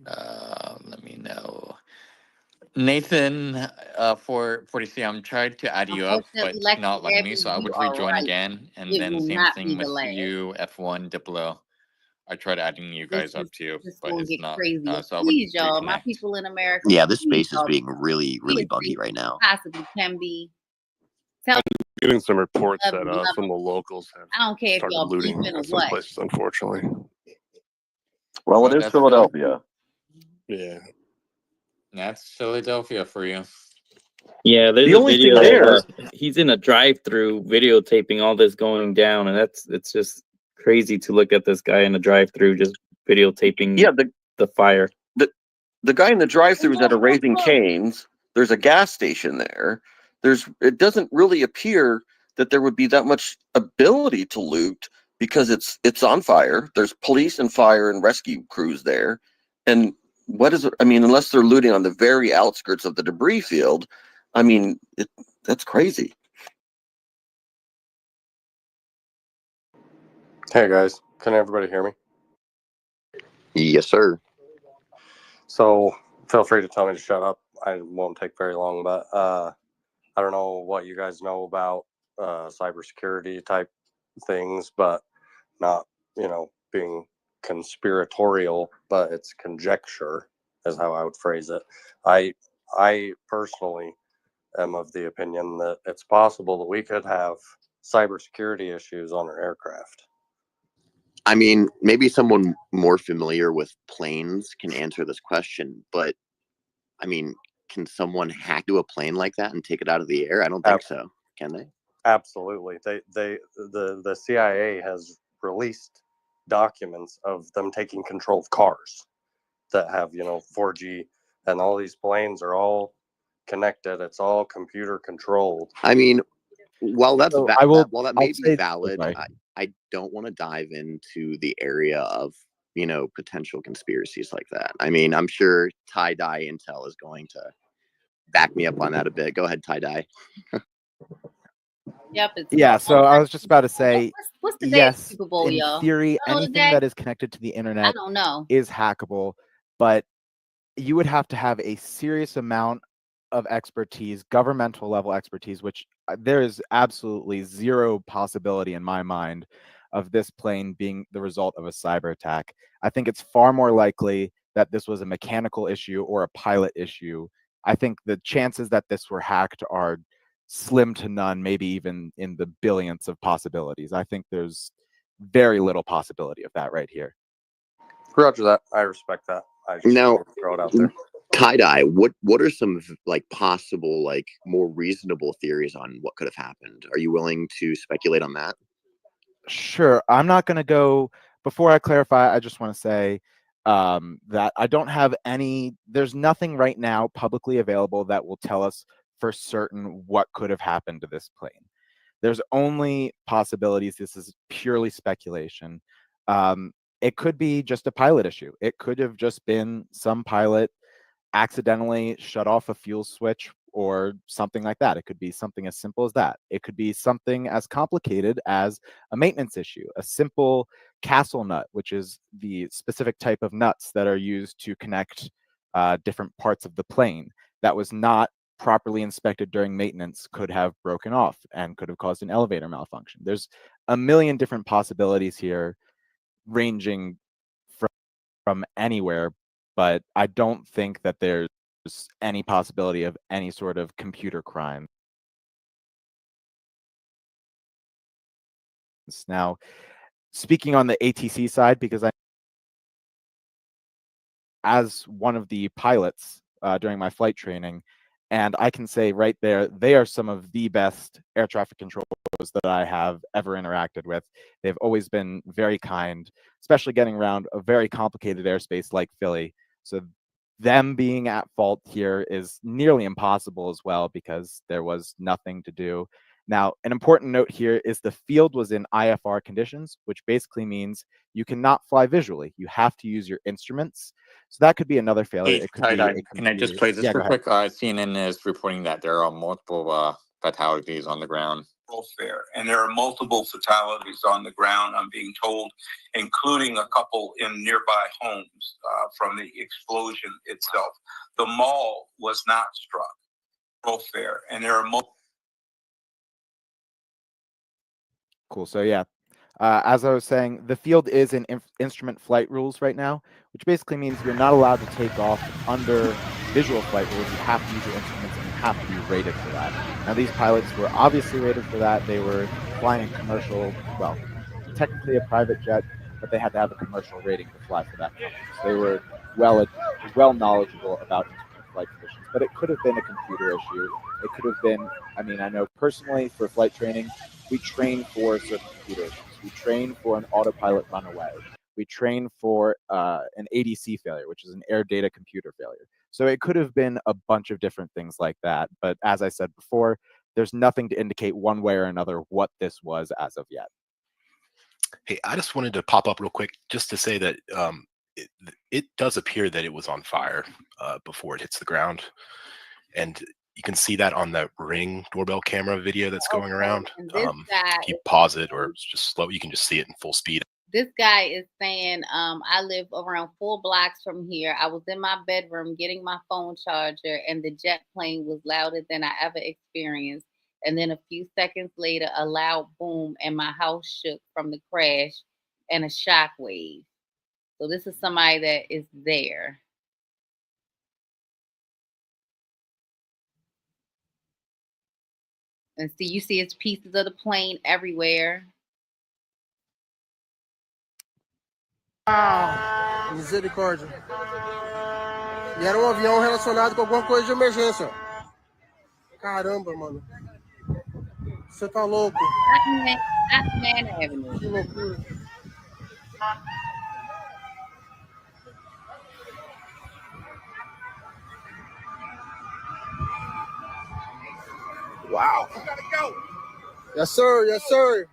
Let me know. Nathan, for DC, I'm trying to add you up, but Unfortunately, it's Lexi not letting me. Evans, So I you would are rejoin right. again, and It then will same not thing be the with last. you, F1 Diplo. I tried adding you guys up too, This but will it's get not. crazy. So I would Please, y'all, my reconnect. people in America. Yeah, this please, space is y'all, being really, be really as buggy safe right as now. you possibly can be. Tell Getting some reports love that and love some of the them. locals have I don't care if started y'all looting beefing or at some what. places, unfortunately. Well, it is That's Philly. Philadelphia. Yeah. That's Philadelphia for you. Yeah, there's The a only thing video there, of he's in a drive-through videotaping all this going down, and it's just crazy to look at this guy in a drive-through just videotaping yeah, the fire. the guy in the drive-through is at a Raising Cane's. There's a gas station there. It doesn't really appear that there would be that much ability to loot because it's on fire. There's police and fire and rescue crews there. And what is it? I mean, unless they're looting on the very outskirts of the debris field, I mean, that's crazy. Hey guys, can everybody hear me? Yes, sir. So feel free to tell me to shut up. I won't take very long, but I don't know what you guys know about cybersecurity type things, but not, being conspiratorial, but it's conjecture is how I would phrase it. I personally am of the opinion that it's possible that we could have cybersecurity issues on our aircraft. I mean, maybe someone more familiar with planes can answer this question, but I mean, can someone hack to a plane like that and take it out of the air? I don't think so. Can they? Absolutely. The CIA has released documents of them taking control of cars that have, 4G, and all these planes are all connected. It's all computer controlled. I mean, while that may be I'll valid, say- I don't want to dive into the area of, potential conspiracies like that. I mean, I'm sure Tie-Dye Intel is going to back me up on that a bit. Go ahead, Tie-Dye. Yep. It's Yeah, so I was just about to say, what's the day of yes, Super Bowl, in y'all? theory, Y'all know anything today? that is connected to the internet I don't know. is hackable, but you would have to have a serious amount of expertise, governmental level expertise, which there is absolutely zero possibility in my mind of this plane being the result of a cyber attack. I think it's far more likely that this was a mechanical issue or a pilot issue. I think the chances that this were hacked are slim to none, maybe even in the billions of possibilities. I think there's very little possibility of that right here. Roger that. I respect that. I just Now, wanted to throw it out there. Tie-Dye, what are some possible, more reasonable theories on what could have happened? Are you willing to speculate on that? Sure. I'm not going to go. Before I clarify, I just want to say that I don't have there's nothing right now publicly available that will tell us for certain what could have happened to this plane. There's only possibilities. This is purely speculation. It could be just a pilot issue. It could have just been some pilot accidentally shut off a fuel switch or something like that. It could be something as simple as that. It could be something as complicated as a maintenance issue, a simple castle nut, which is the specific type of nuts that are used to connect different parts of the plane that was not properly inspected during maintenance, could have broken off and could have caused an elevator malfunction. There's a million different possibilities here, ranging from anywhere, but I don't think that there's any possibility of any sort of computer crime. Now, speaking on the ATC side, because as one of the pilots during my flight training, and I can say right there, they are some of the best air traffic controllers that I have ever interacted with. They've always been very kind, especially getting around a very complicated airspace like Philly. So them being at fault here is nearly impossible as well because there was nothing to do. Now, an important note here is the field was in IFR conditions, which basically means you cannot fly visually. You have to use your instruments. So that could be another failure. Hey, It could be Ty, a can I just computer. play this Yeah, go real ahead. quick? CNN is reporting that there are multiple fatalities on the ground. Fair, and there are multiple fatalities on the ground, I'm being told, including a couple in nearby homes from the explosion itself. The mall was not struck. Fair, and there are multiple. Cool. So yeah, as I was saying, the field is in instrument flight rules right now, which basically means you're not allowed to take off under visual flight rules. You have to use your instruments and you have to be rated for that. Now, these pilots were obviously rated for that. They were flying a commercial, well, technically a private jet, but they had to have a commercial rating to fly for that company. So they were well knowledgeable about instrument flight conditions, but it could have been a computer issue. It could have been, I mean, I know personally for flight training, we train for certain computer issues. We train for an autopilot runaway. We train for an ADC failure, which is an air data computer failure. So it could have been a bunch of different things like that. But as I said before, there's nothing to indicate one way or another what this was as of yet. Hey, I just wanted to pop up real quick just to say that it does appear that it was on fire before it hits the ground. And you can see that on the Ring doorbell camera video that's going around. If you pause it or just slow, you can just see it in full speed. This guy is saying, I live around 4 blocks from here. I was in my bedroom getting my phone charger and the jet plane was louder than I ever experienced. And then a few seconds later, a loud boom and my house shook from the crash and a shock wave. So this is somebody that is there. And see, you see it's pieces of the plane everywhere. Misericórdia. E era avião relacionado com alguma coisa de emergência. Caramba, mano. Você tá louco. Atman Avenue. Que loucura. Wow. We gotta go. Yes, sir. Yes, sir.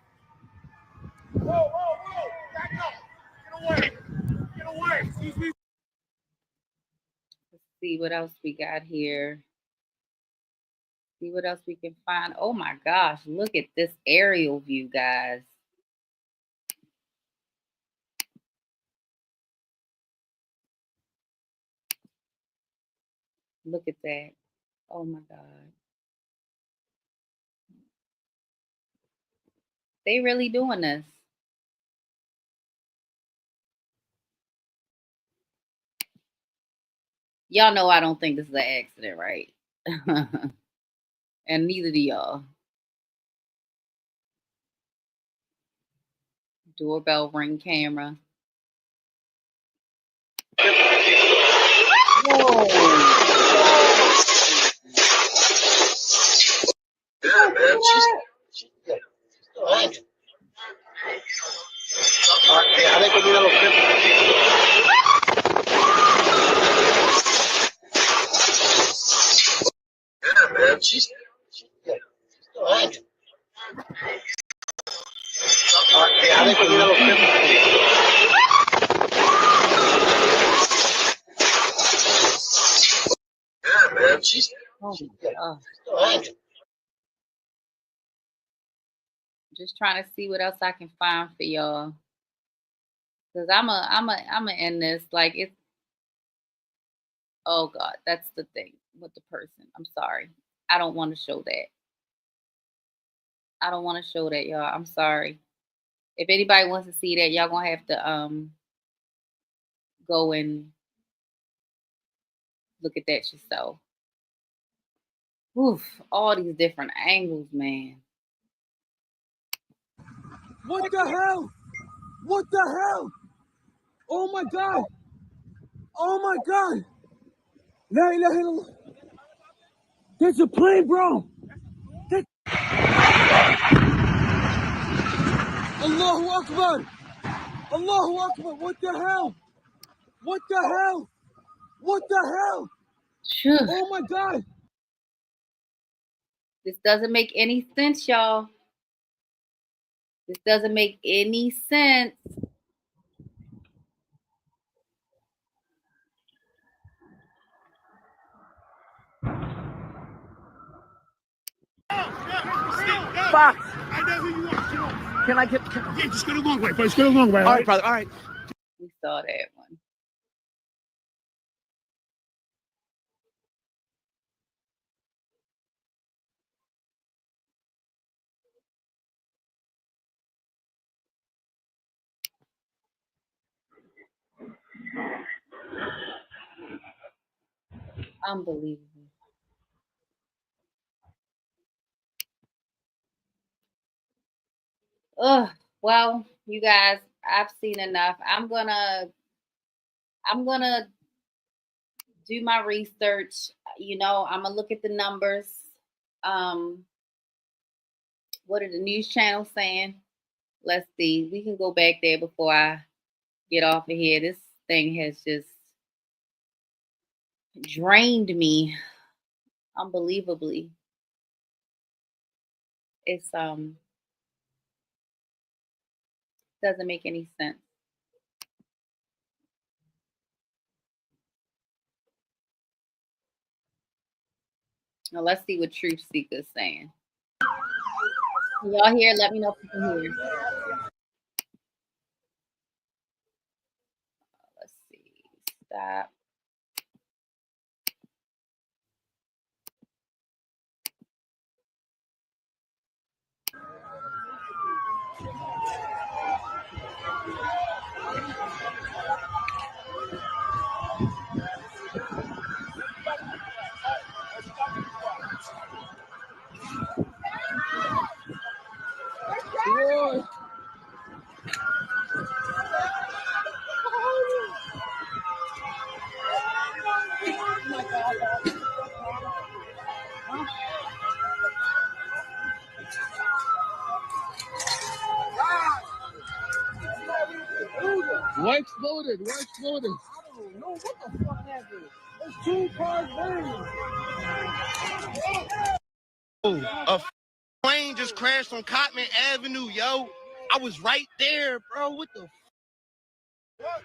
Whoa, whoa, whoa. Back up. Get away. Get away. Excuse me. Let's see what else we got here. See what else we can find. Oh my gosh, look at this aerial view, guys. Look at that. Oh my God. They really doing this. Y'all know I don't think this is an accident, right? And neither do y'all. Doorbell Ring camera. Whoa. Yeah, man. She's still hanging. I think we need a little yeah, man. She's still hanging. Just trying to see what else I can find for y'all. Cause I'm end this. Like it's, oh God, that's the thing with the person. I'm sorry. I don't want to show that. I don't want to show that, y'all. I'm sorry. If anybody wants to see that, y'all gonna have to go and look at that yourself. Oof, all these different angles, man. What the hell? What the hell? Oh my God. Oh my God. La ilaha illallah. There's a plane, bro. Allahu Akbar. Allahu Akbar. What the hell? What the hell? What the hell? Phew. Oh my God. This doesn't make any sense, y'all. This doesn't make any sense. Fox. I know who you are. Can I get? Yeah, just go the long way, but just go the long way. All right, brother. All right. We saw that one. Unbelievable. Ugh. Well, you guys, I've seen enough. I'm gonna do my research. You know, I'm gonna look at the numbers. What are the news channels saying? Let's see. We can go back there before I get off of here. This thing has just drained me unbelievably. It's doesn't make any sense. Now let's see what Truth Seeker's saying. Can y'all hear? Let me know if you can hear. Let's see. Stop. Whoa. What exploded? What exploded? I don't know what the fuck happened. There's 2 cars burning. A plane just crashed on Cotman Avenue, yo. I was right there, bro. What the?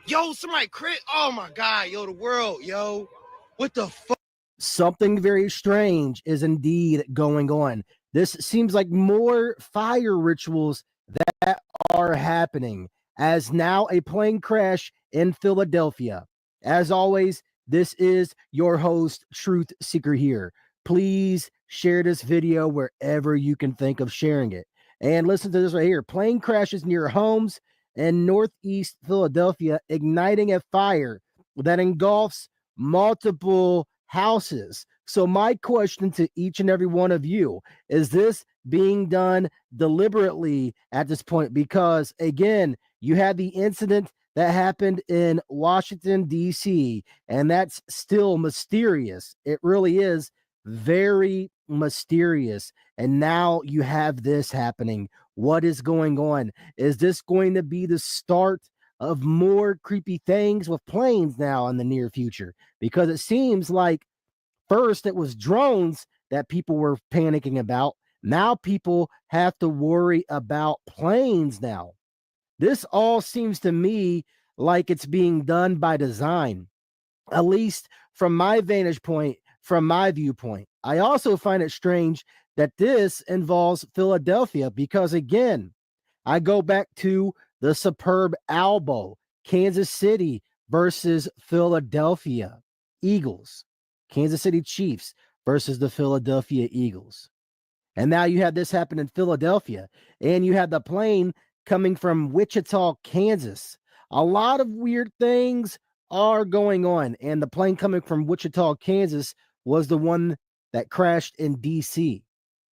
Yo, somebody oh my God, yo, the world, yo. What the fuck? Something very strange is indeed going on. This seems like more fire rituals that are happening as now a plane crash in Philadelphia. As always, this is your host, Truth Seeker here. Please share this video wherever you can think of sharing it. And listen to this right here. Plane crashes near homes in Northeast Philadelphia, igniting a fire that engulfs multiple houses. So my question to each and every one of you, is this being done deliberately at this point? Because again, you had the incident that happened in Washington, D.C., and that's still mysterious. It really is very mysterious. And now you have this happening. What is going on? Is this going to be the start of more creepy things with planes now in the near future? Because it seems like first it was drones that people were panicking about. Now people have to worry about planes now. This all seems to me like it's being done by design, at least from my vantage point, from my viewpoint. I also find it strange that this involves Philadelphia because, again, I go back to the superb Albo, Kansas City versus Philadelphia Eagles, Kansas City Chiefs versus the Philadelphia Eagles. And now you have this happen in Philadelphia, and you have the plane coming from Wichita, Kansas. A lot of weird things are going on, and the plane coming from Wichita, Kansas was the one that crashed in DC.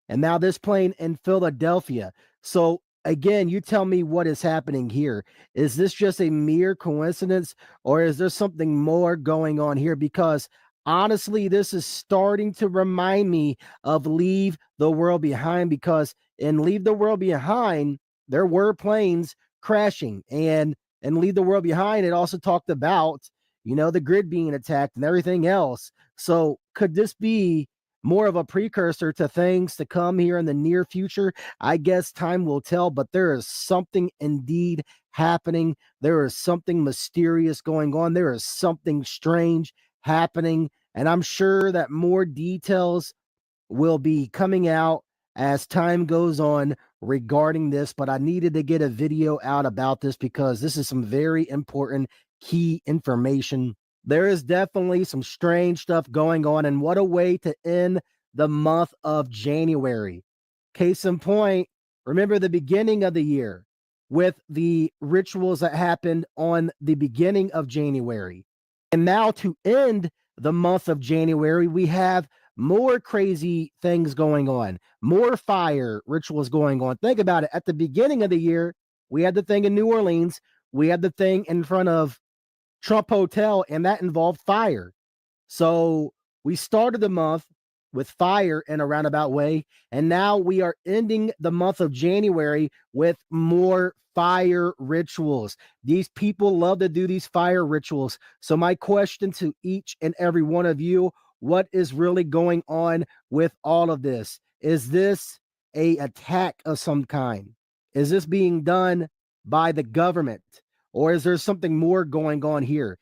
And now this plane in Philadelphia. So again, you tell me what is happening here. Is this just a mere coincidence, or is there something more going on here? Because honestly, this is starting to remind me of Leave the World Behind, because in Leave the World Behind, there were planes crashing, and Leave the World Behind, it also talked about, the grid being attacked and everything else. So could this be more of a precursor to things to come here in the near future? I guess time will tell, but there is something indeed happening. There is something mysterious going on. There is something strange happening. And I'm sure that more details will be coming out as time goes on regarding this. But I needed to get a video out about this because this is some very important key information. There is definitely some strange stuff going on, and what a way to end the month of January. Case in point, remember the beginning of the year with the rituals that happened on the beginning of January. And now to end the month of January, we have more crazy things going on, more fire rituals going on. Think about it. At the beginning of the year, we had the thing in New Orleans, we had the thing in front of Trump Hotel, and that involved fire. So we started the month with fire in a roundabout way, and now we are ending the month of January with more fire rituals. These people love to do these fire rituals. So my question to each and every one of you, what is really going on with all of this? Is this a attack of some kind? Is this being done by the government? Or is there something more going on here?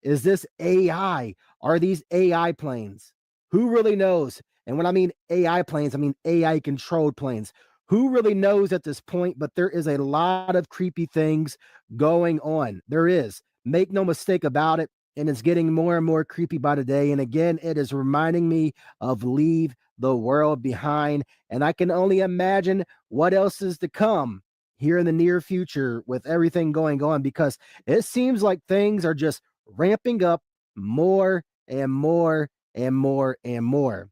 Is this AI? Are these AI planes? Who really knows? And when I mean AI planes, I mean AI controlled planes. Who really knows at this point? But there is a lot of creepy things going on. There is. Make no mistake about it. And it's getting more and more creepy by the day. And again, it is reminding me of Leave the World Behind. And I can only imagine what else is to come here in the near future with everything going on, because it seems like things are just ramping up more and more and more and more.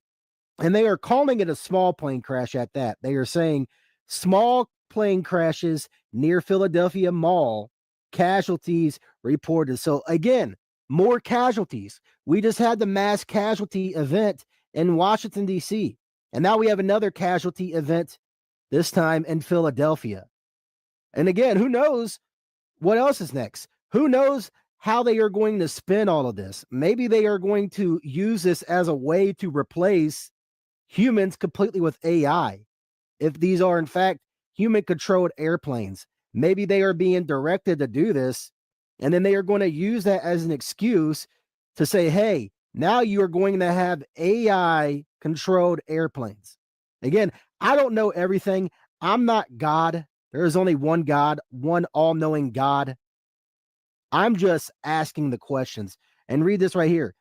And they are calling it a small plane crash at that. They are saying small plane crashes near Philadelphia Mall, casualties reported. So again, more casualties. We just had the mass casualty event in Washington, D.C. And now we have another casualty event, this time in Philadelphia. And again, who knows what else is next? Who knows how they are going to spin all of this? Maybe they are going to use this as a way to replace humans completely with AI. If these are, in fact, human-controlled airplanes, maybe they are being directed to do this, and then they are going to use that as an excuse to say, hey, now you are going to have AI-controlled airplanes. Again, I don't know everything. I'm not God. There is only one God, one all-knowing God. I'm just asking the questions. And read this right here.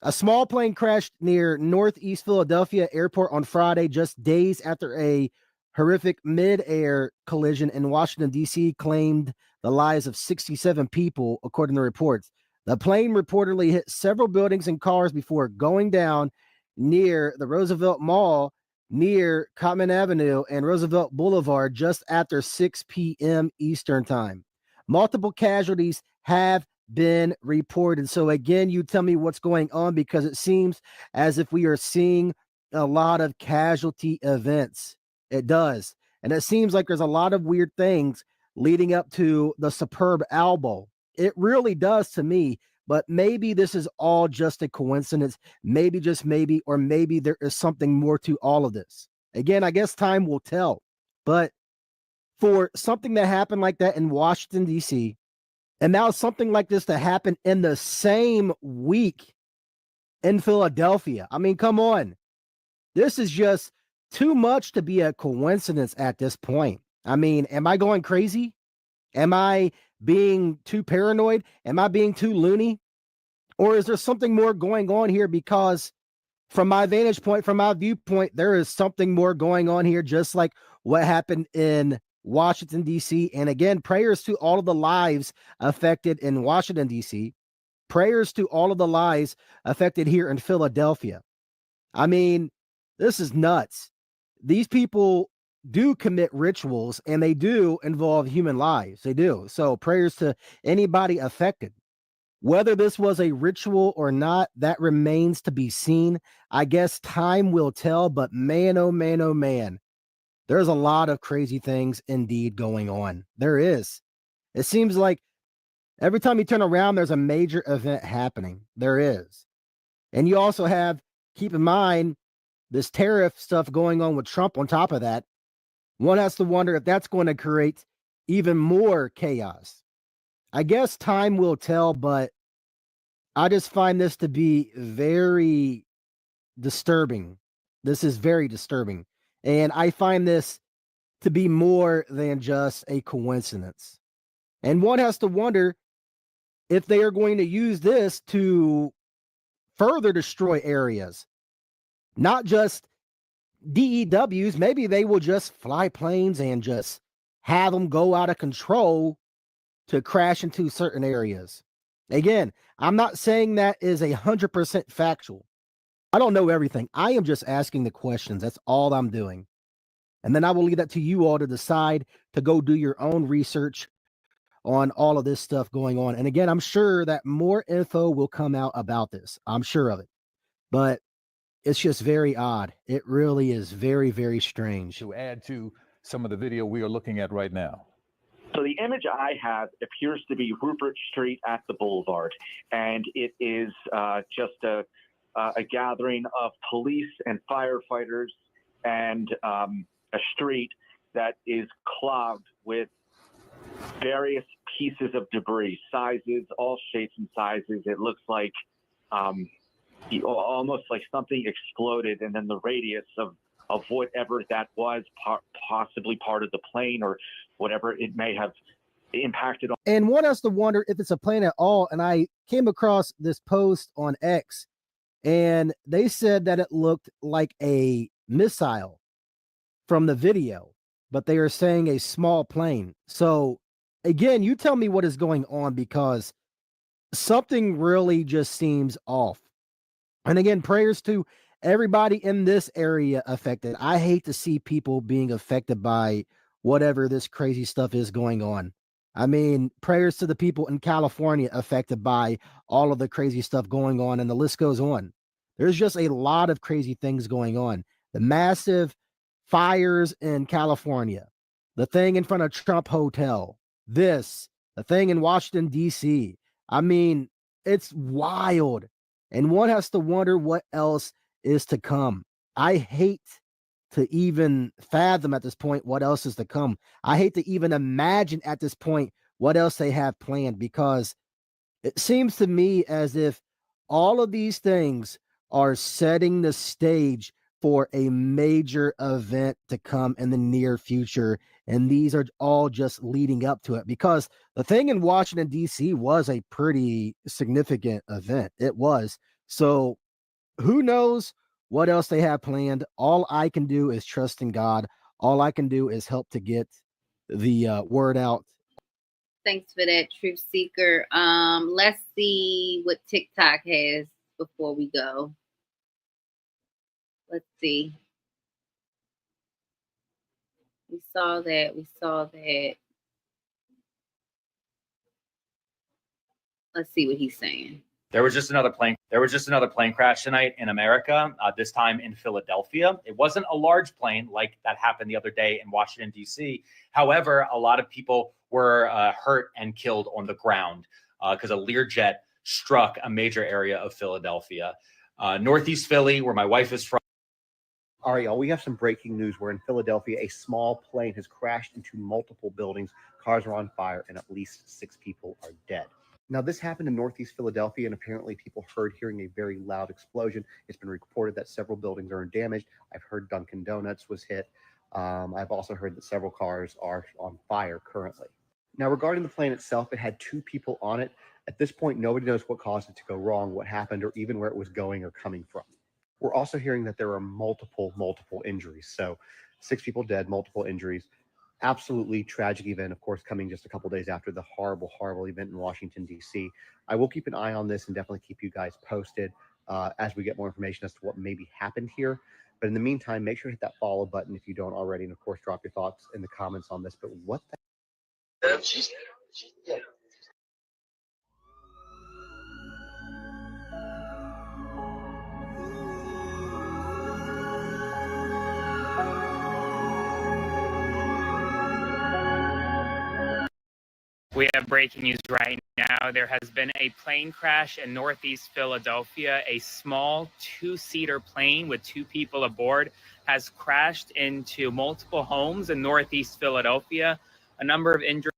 A small plane crashed near Northeast Philadelphia Airport on Friday, just days after a horrific mid-air collision in Washington, D.C. claimed the lives of 67 people, according to reports. The plane reportedly hit several buildings and cars before going down near the Roosevelt Mall, near Cottman Avenue and Roosevelt Boulevard, just after 6 p.m. Eastern Time. Multiple casualties have been reported. So again, you tell me what's going on, because it seems as if we are seeing a lot of casualty events. It does. And it seems like there's a lot of weird things leading up to the Superb Owl Bowl. It really does to me. But maybe this is all just a coincidence. Maybe, just maybe, or maybe there is something more to all of this. Again, I guess time will tell. But for something that happened like that in Washington, D.C., and now something like this to happen in the same week in Philadelphia, I mean, come on. This is just too much to be a coincidence at this point. I mean, am I going crazy? Am I being too paranoid? Am I being too loony? Or is there something more going on here? Because from my vantage point, from my viewpoint, there is something more going on here, just like what happened in Washington, D.C. And again, prayers to all of the lives affected in Washington, D.C. Prayers to all of the lives affected here in Philadelphia. I mean, this is nuts. These people do commit rituals, and they do involve human lives. They do. So prayers to anybody affected. Whether this was a ritual or not, that remains to be seen. I guess time will tell, but man, oh man, oh man, there's a lot of crazy things indeed going on. There is. It seems like Every time you turn around, there's a major event happening. There is. And you also have, keep in mind, this tariff stuff going on with Trump on top of that. One has to wonder if that's going to create even more chaos. I guess time will tell, but I just find this to be very disturbing. This is very disturbing. And I find this to be more than just a coincidence. And one has to wonder if they are going to use this to further destroy areas, not just DEWs. Maybe they will just fly planes and just have them go out of control to crash into certain areas. Again, I'm not saying that is 100% factual. I don't know everything. I am just asking the questions. That's all I'm doing. And then I will leave that to you all to decide to go do your own research on all of this stuff going on. And again, I'm sure that more info will come out about this. I'm sure of it. But it's just very odd. It really is very, very strange. To add to some of the video we are looking at right now. So the image I have appears to be Rupert Street at the Boulevard, and it is just a gathering of police and firefighters and a street that is clogged with various pieces of debris, sizes, all shapes and sizes. It looks like almost like something exploded, and then the radius of whatever that was, possibly part of the plane or whatever it may have impacted on. And one has to wonder if it's a plane at all. And I came across this post on X, and they said that it looked like a missile from the video, but they are saying a small plane. So again, you tell me what is going on, because something really just seems off. And again, prayers to everybody in this area affected. I hate to see people being affected by whatever this crazy stuff is going on. I mean, prayers to the people in California affected by all of the crazy stuff going on, and the list goes on. There's just a lot of crazy things going on. The massive fires in California, the thing in front of Trump Hotel, the thing in Washington, D.C. I mean, it's wild. And one has to wonder what else is to come. I hate to even fathom at this point what else is to come. I hate to even imagine at this point what else they have planned, because it seems to me as if all of these things are setting the stage for a major event to come in the near future. And these are all just leading up to it, because the thing in Washington, D.C. was a pretty significant event. It was. So who knows what else they have planned? All I can do is trust in God. All I can do is help to get the word out. Thanks for that, Truth Seeker. Let's see what TikTok has before we go. Let's see. We saw that. Let's see what he's saying. There was just another plane crash tonight in America, this time in Philadelphia. It wasn't a large plane like that happened the other day in Washington, D.C. However, a lot of people were hurt and killed on the ground because a Learjet struck a major area of Philadelphia. Northeast Philly, where my wife is from. Ariel, we have some breaking news where in Philadelphia, a small plane has crashed into multiple buildings. Cars are on fire and at least 6 people are dead. Now, this happened in Northeast Philadelphia, and apparently people heard hearing a very loud explosion. It's been reported that several buildings are damaged. I've heard Dunkin' Donuts was hit. I've also heard that several cars are on fire currently. Now, regarding the plane itself, it had 2 people on it. At this point, nobody knows what caused it to go wrong, what happened, or even where it was going or coming from. We're also hearing that there are multiple injuries. So 6 people dead, multiple injuries. Absolutely tragic event, of course, coming just a couple days after the horrible event in Washington, D.C. I will keep an eye on this and definitely keep you guys posted as we get more information as to what maybe happened here. But in the meantime, make sure to hit that follow button if you don't already. And of course, drop your thoughts in the comments on this. But what the... We have breaking news right now. There has been a plane crash in Northeast Philadelphia. A small two-seater plane with 2 people aboard has crashed into multiple homes in Northeast Philadelphia. A number of injuries.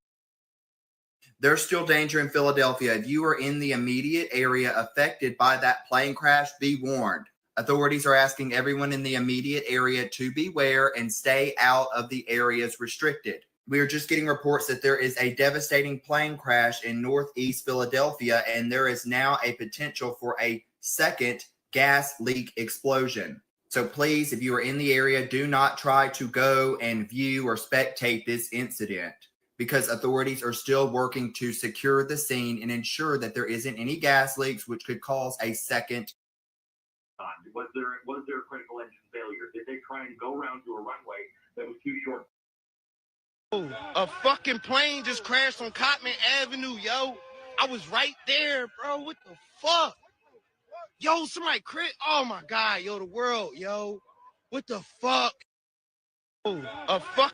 There's still danger in Philadelphia. If you are in the immediate area affected by that plane crash, be warned. Authorities are asking everyone in the immediate area to beware and stay out of the areas restricted. We are just getting reports that there is a devastating plane crash in Northeast Philadelphia, and there is now a potential for a second gas leak explosion. So please, if you are in the area, do not try to go and view or spectate this incident, because authorities are still working to secure the scene and ensure that there isn't any gas leaks, which could cause a second. Was there a critical engine failure? Did they try and go around to a runway that was too short? A fucking plane just crashed on Cotman Avenue, yo. I was right there, bro. What the fuck? Yo, somebody crit. Oh my God, yo, the world, yo. What the fuck? A fuck.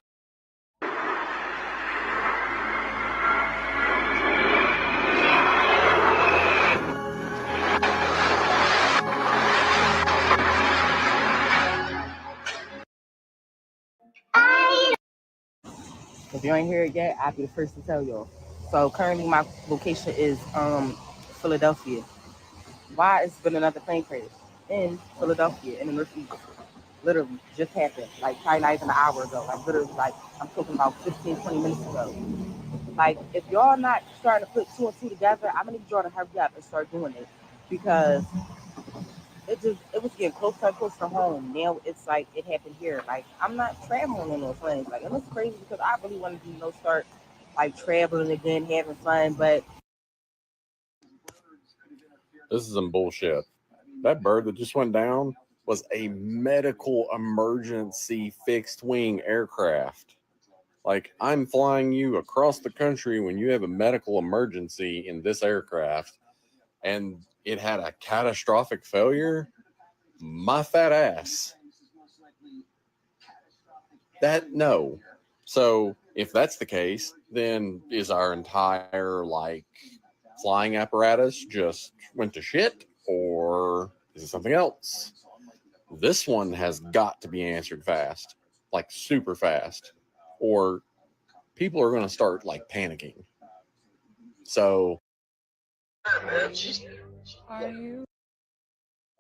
If you ain't hear it yet, I'll be the first to tell y'all. So currently my location is Philadelphia. Why it's been another plane crash in Philadelphia in the Northeast? Literally just happened. Like probably not even an hour ago. Like literally like I'm talking about 15, 20 minutes ago. Like if y'all not starting to put 2 and 2 together, I'm gonna need y'all to hurry up and start doing it, because it was getting closer and closer to home. Now it's like it happened here. Like I'm not traveling on those planes. Like, and it's crazy because I really want to start like traveling again, having fun. But this is some bullshit. That bird that just went down was a medical emergency fixed wing aircraft. Like, I'm flying you across the country when you have a medical emergency in this aircraft, and it had a catastrophic failure. My fat ass. No. So if that's the case, then is our entire flying apparatus just went to shit, or is it something else? This one has got to be answered fast, like super fast, or people are going to start panicking. So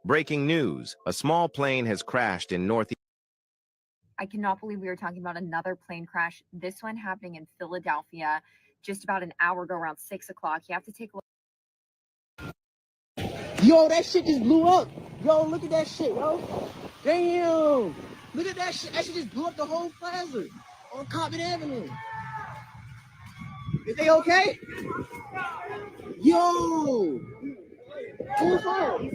Breaking news. A small plane has crashed in Northeast. I cannot believe we were talking about another plane crash. This one happening in Philadelphia just about an hour ago, around 6 o'clock. You have to take a look. Yo, that shit just blew up. Yo, look at that shit, yo. Damn. Look at that shit. That shit just blew up the whole plaza on Cotman Avenue. Is they okay? Yo. Who's home?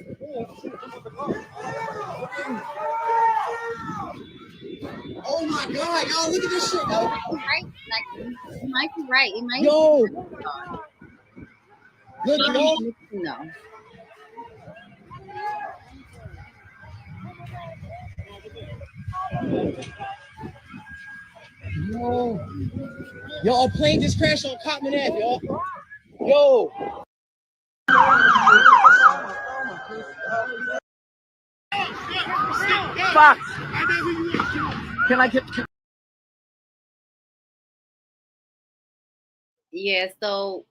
Oh my God, yo, look at this shit, yo. Right, like you might be right. It might. Yo. Look, yo. No. Yo, a plane just crashed on Cotman Ave, yo. Yo. fuck. Can I get? Yeah, so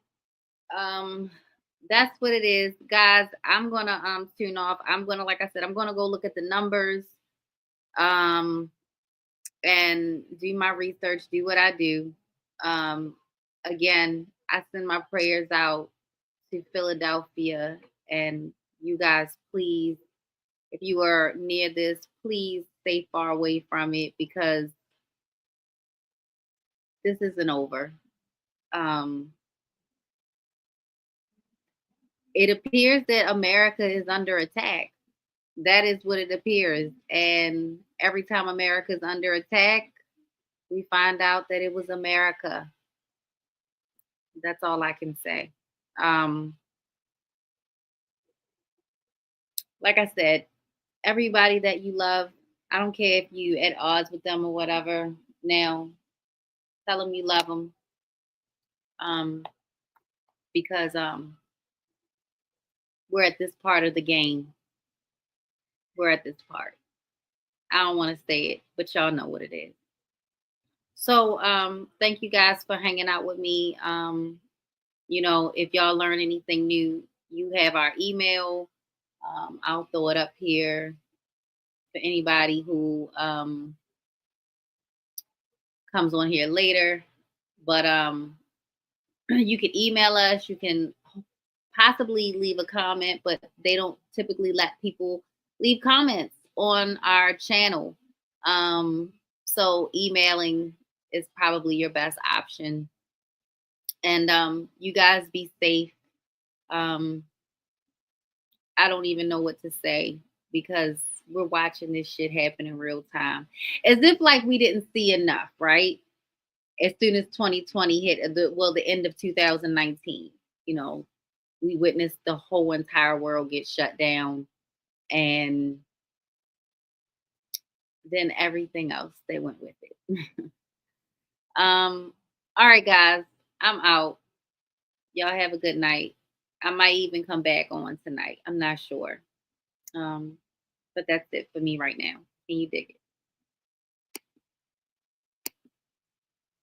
that's what it is, guys. I'm gonna tune off. I'm gonna, like I said, I'm gonna go look at the numbers and do my research, do what I do. Again, I send my prayers out to Philadelphia, and you guys, please, if you are near this, please stay far away from it, because this isn't over. It appears that America is under attack. That is what it appears. And every time America is under attack, we find out that it was America. That's all I can say. Like I said, everybody that you love, I don't care if you at odds with them or whatever, now tell them you love them. because we're at this part of the game. We're at this part. I don't want to say it, but y'all know what it is. So thank you guys for hanging out with me. You know, if y'all learn anything new, you have our email. I'll throw it up here for anybody who comes on here later. But you can email us. You can possibly leave a comment, but they don't typically let people leave comments on our channel. So emailing is probably your best option. And you guys be safe. I don't even know what to say because we're watching this shit happen in real time. As if like we didn't see enough, right? As soon as 2020 hit, the end of 2019, you know, we witnessed the whole entire world get shut down, and then everything else, they went with it. All right, guys, I'm out. Y'all have a good night. I might even come back on tonight. I'm not sure. But that's it for me right now. Can you dig it?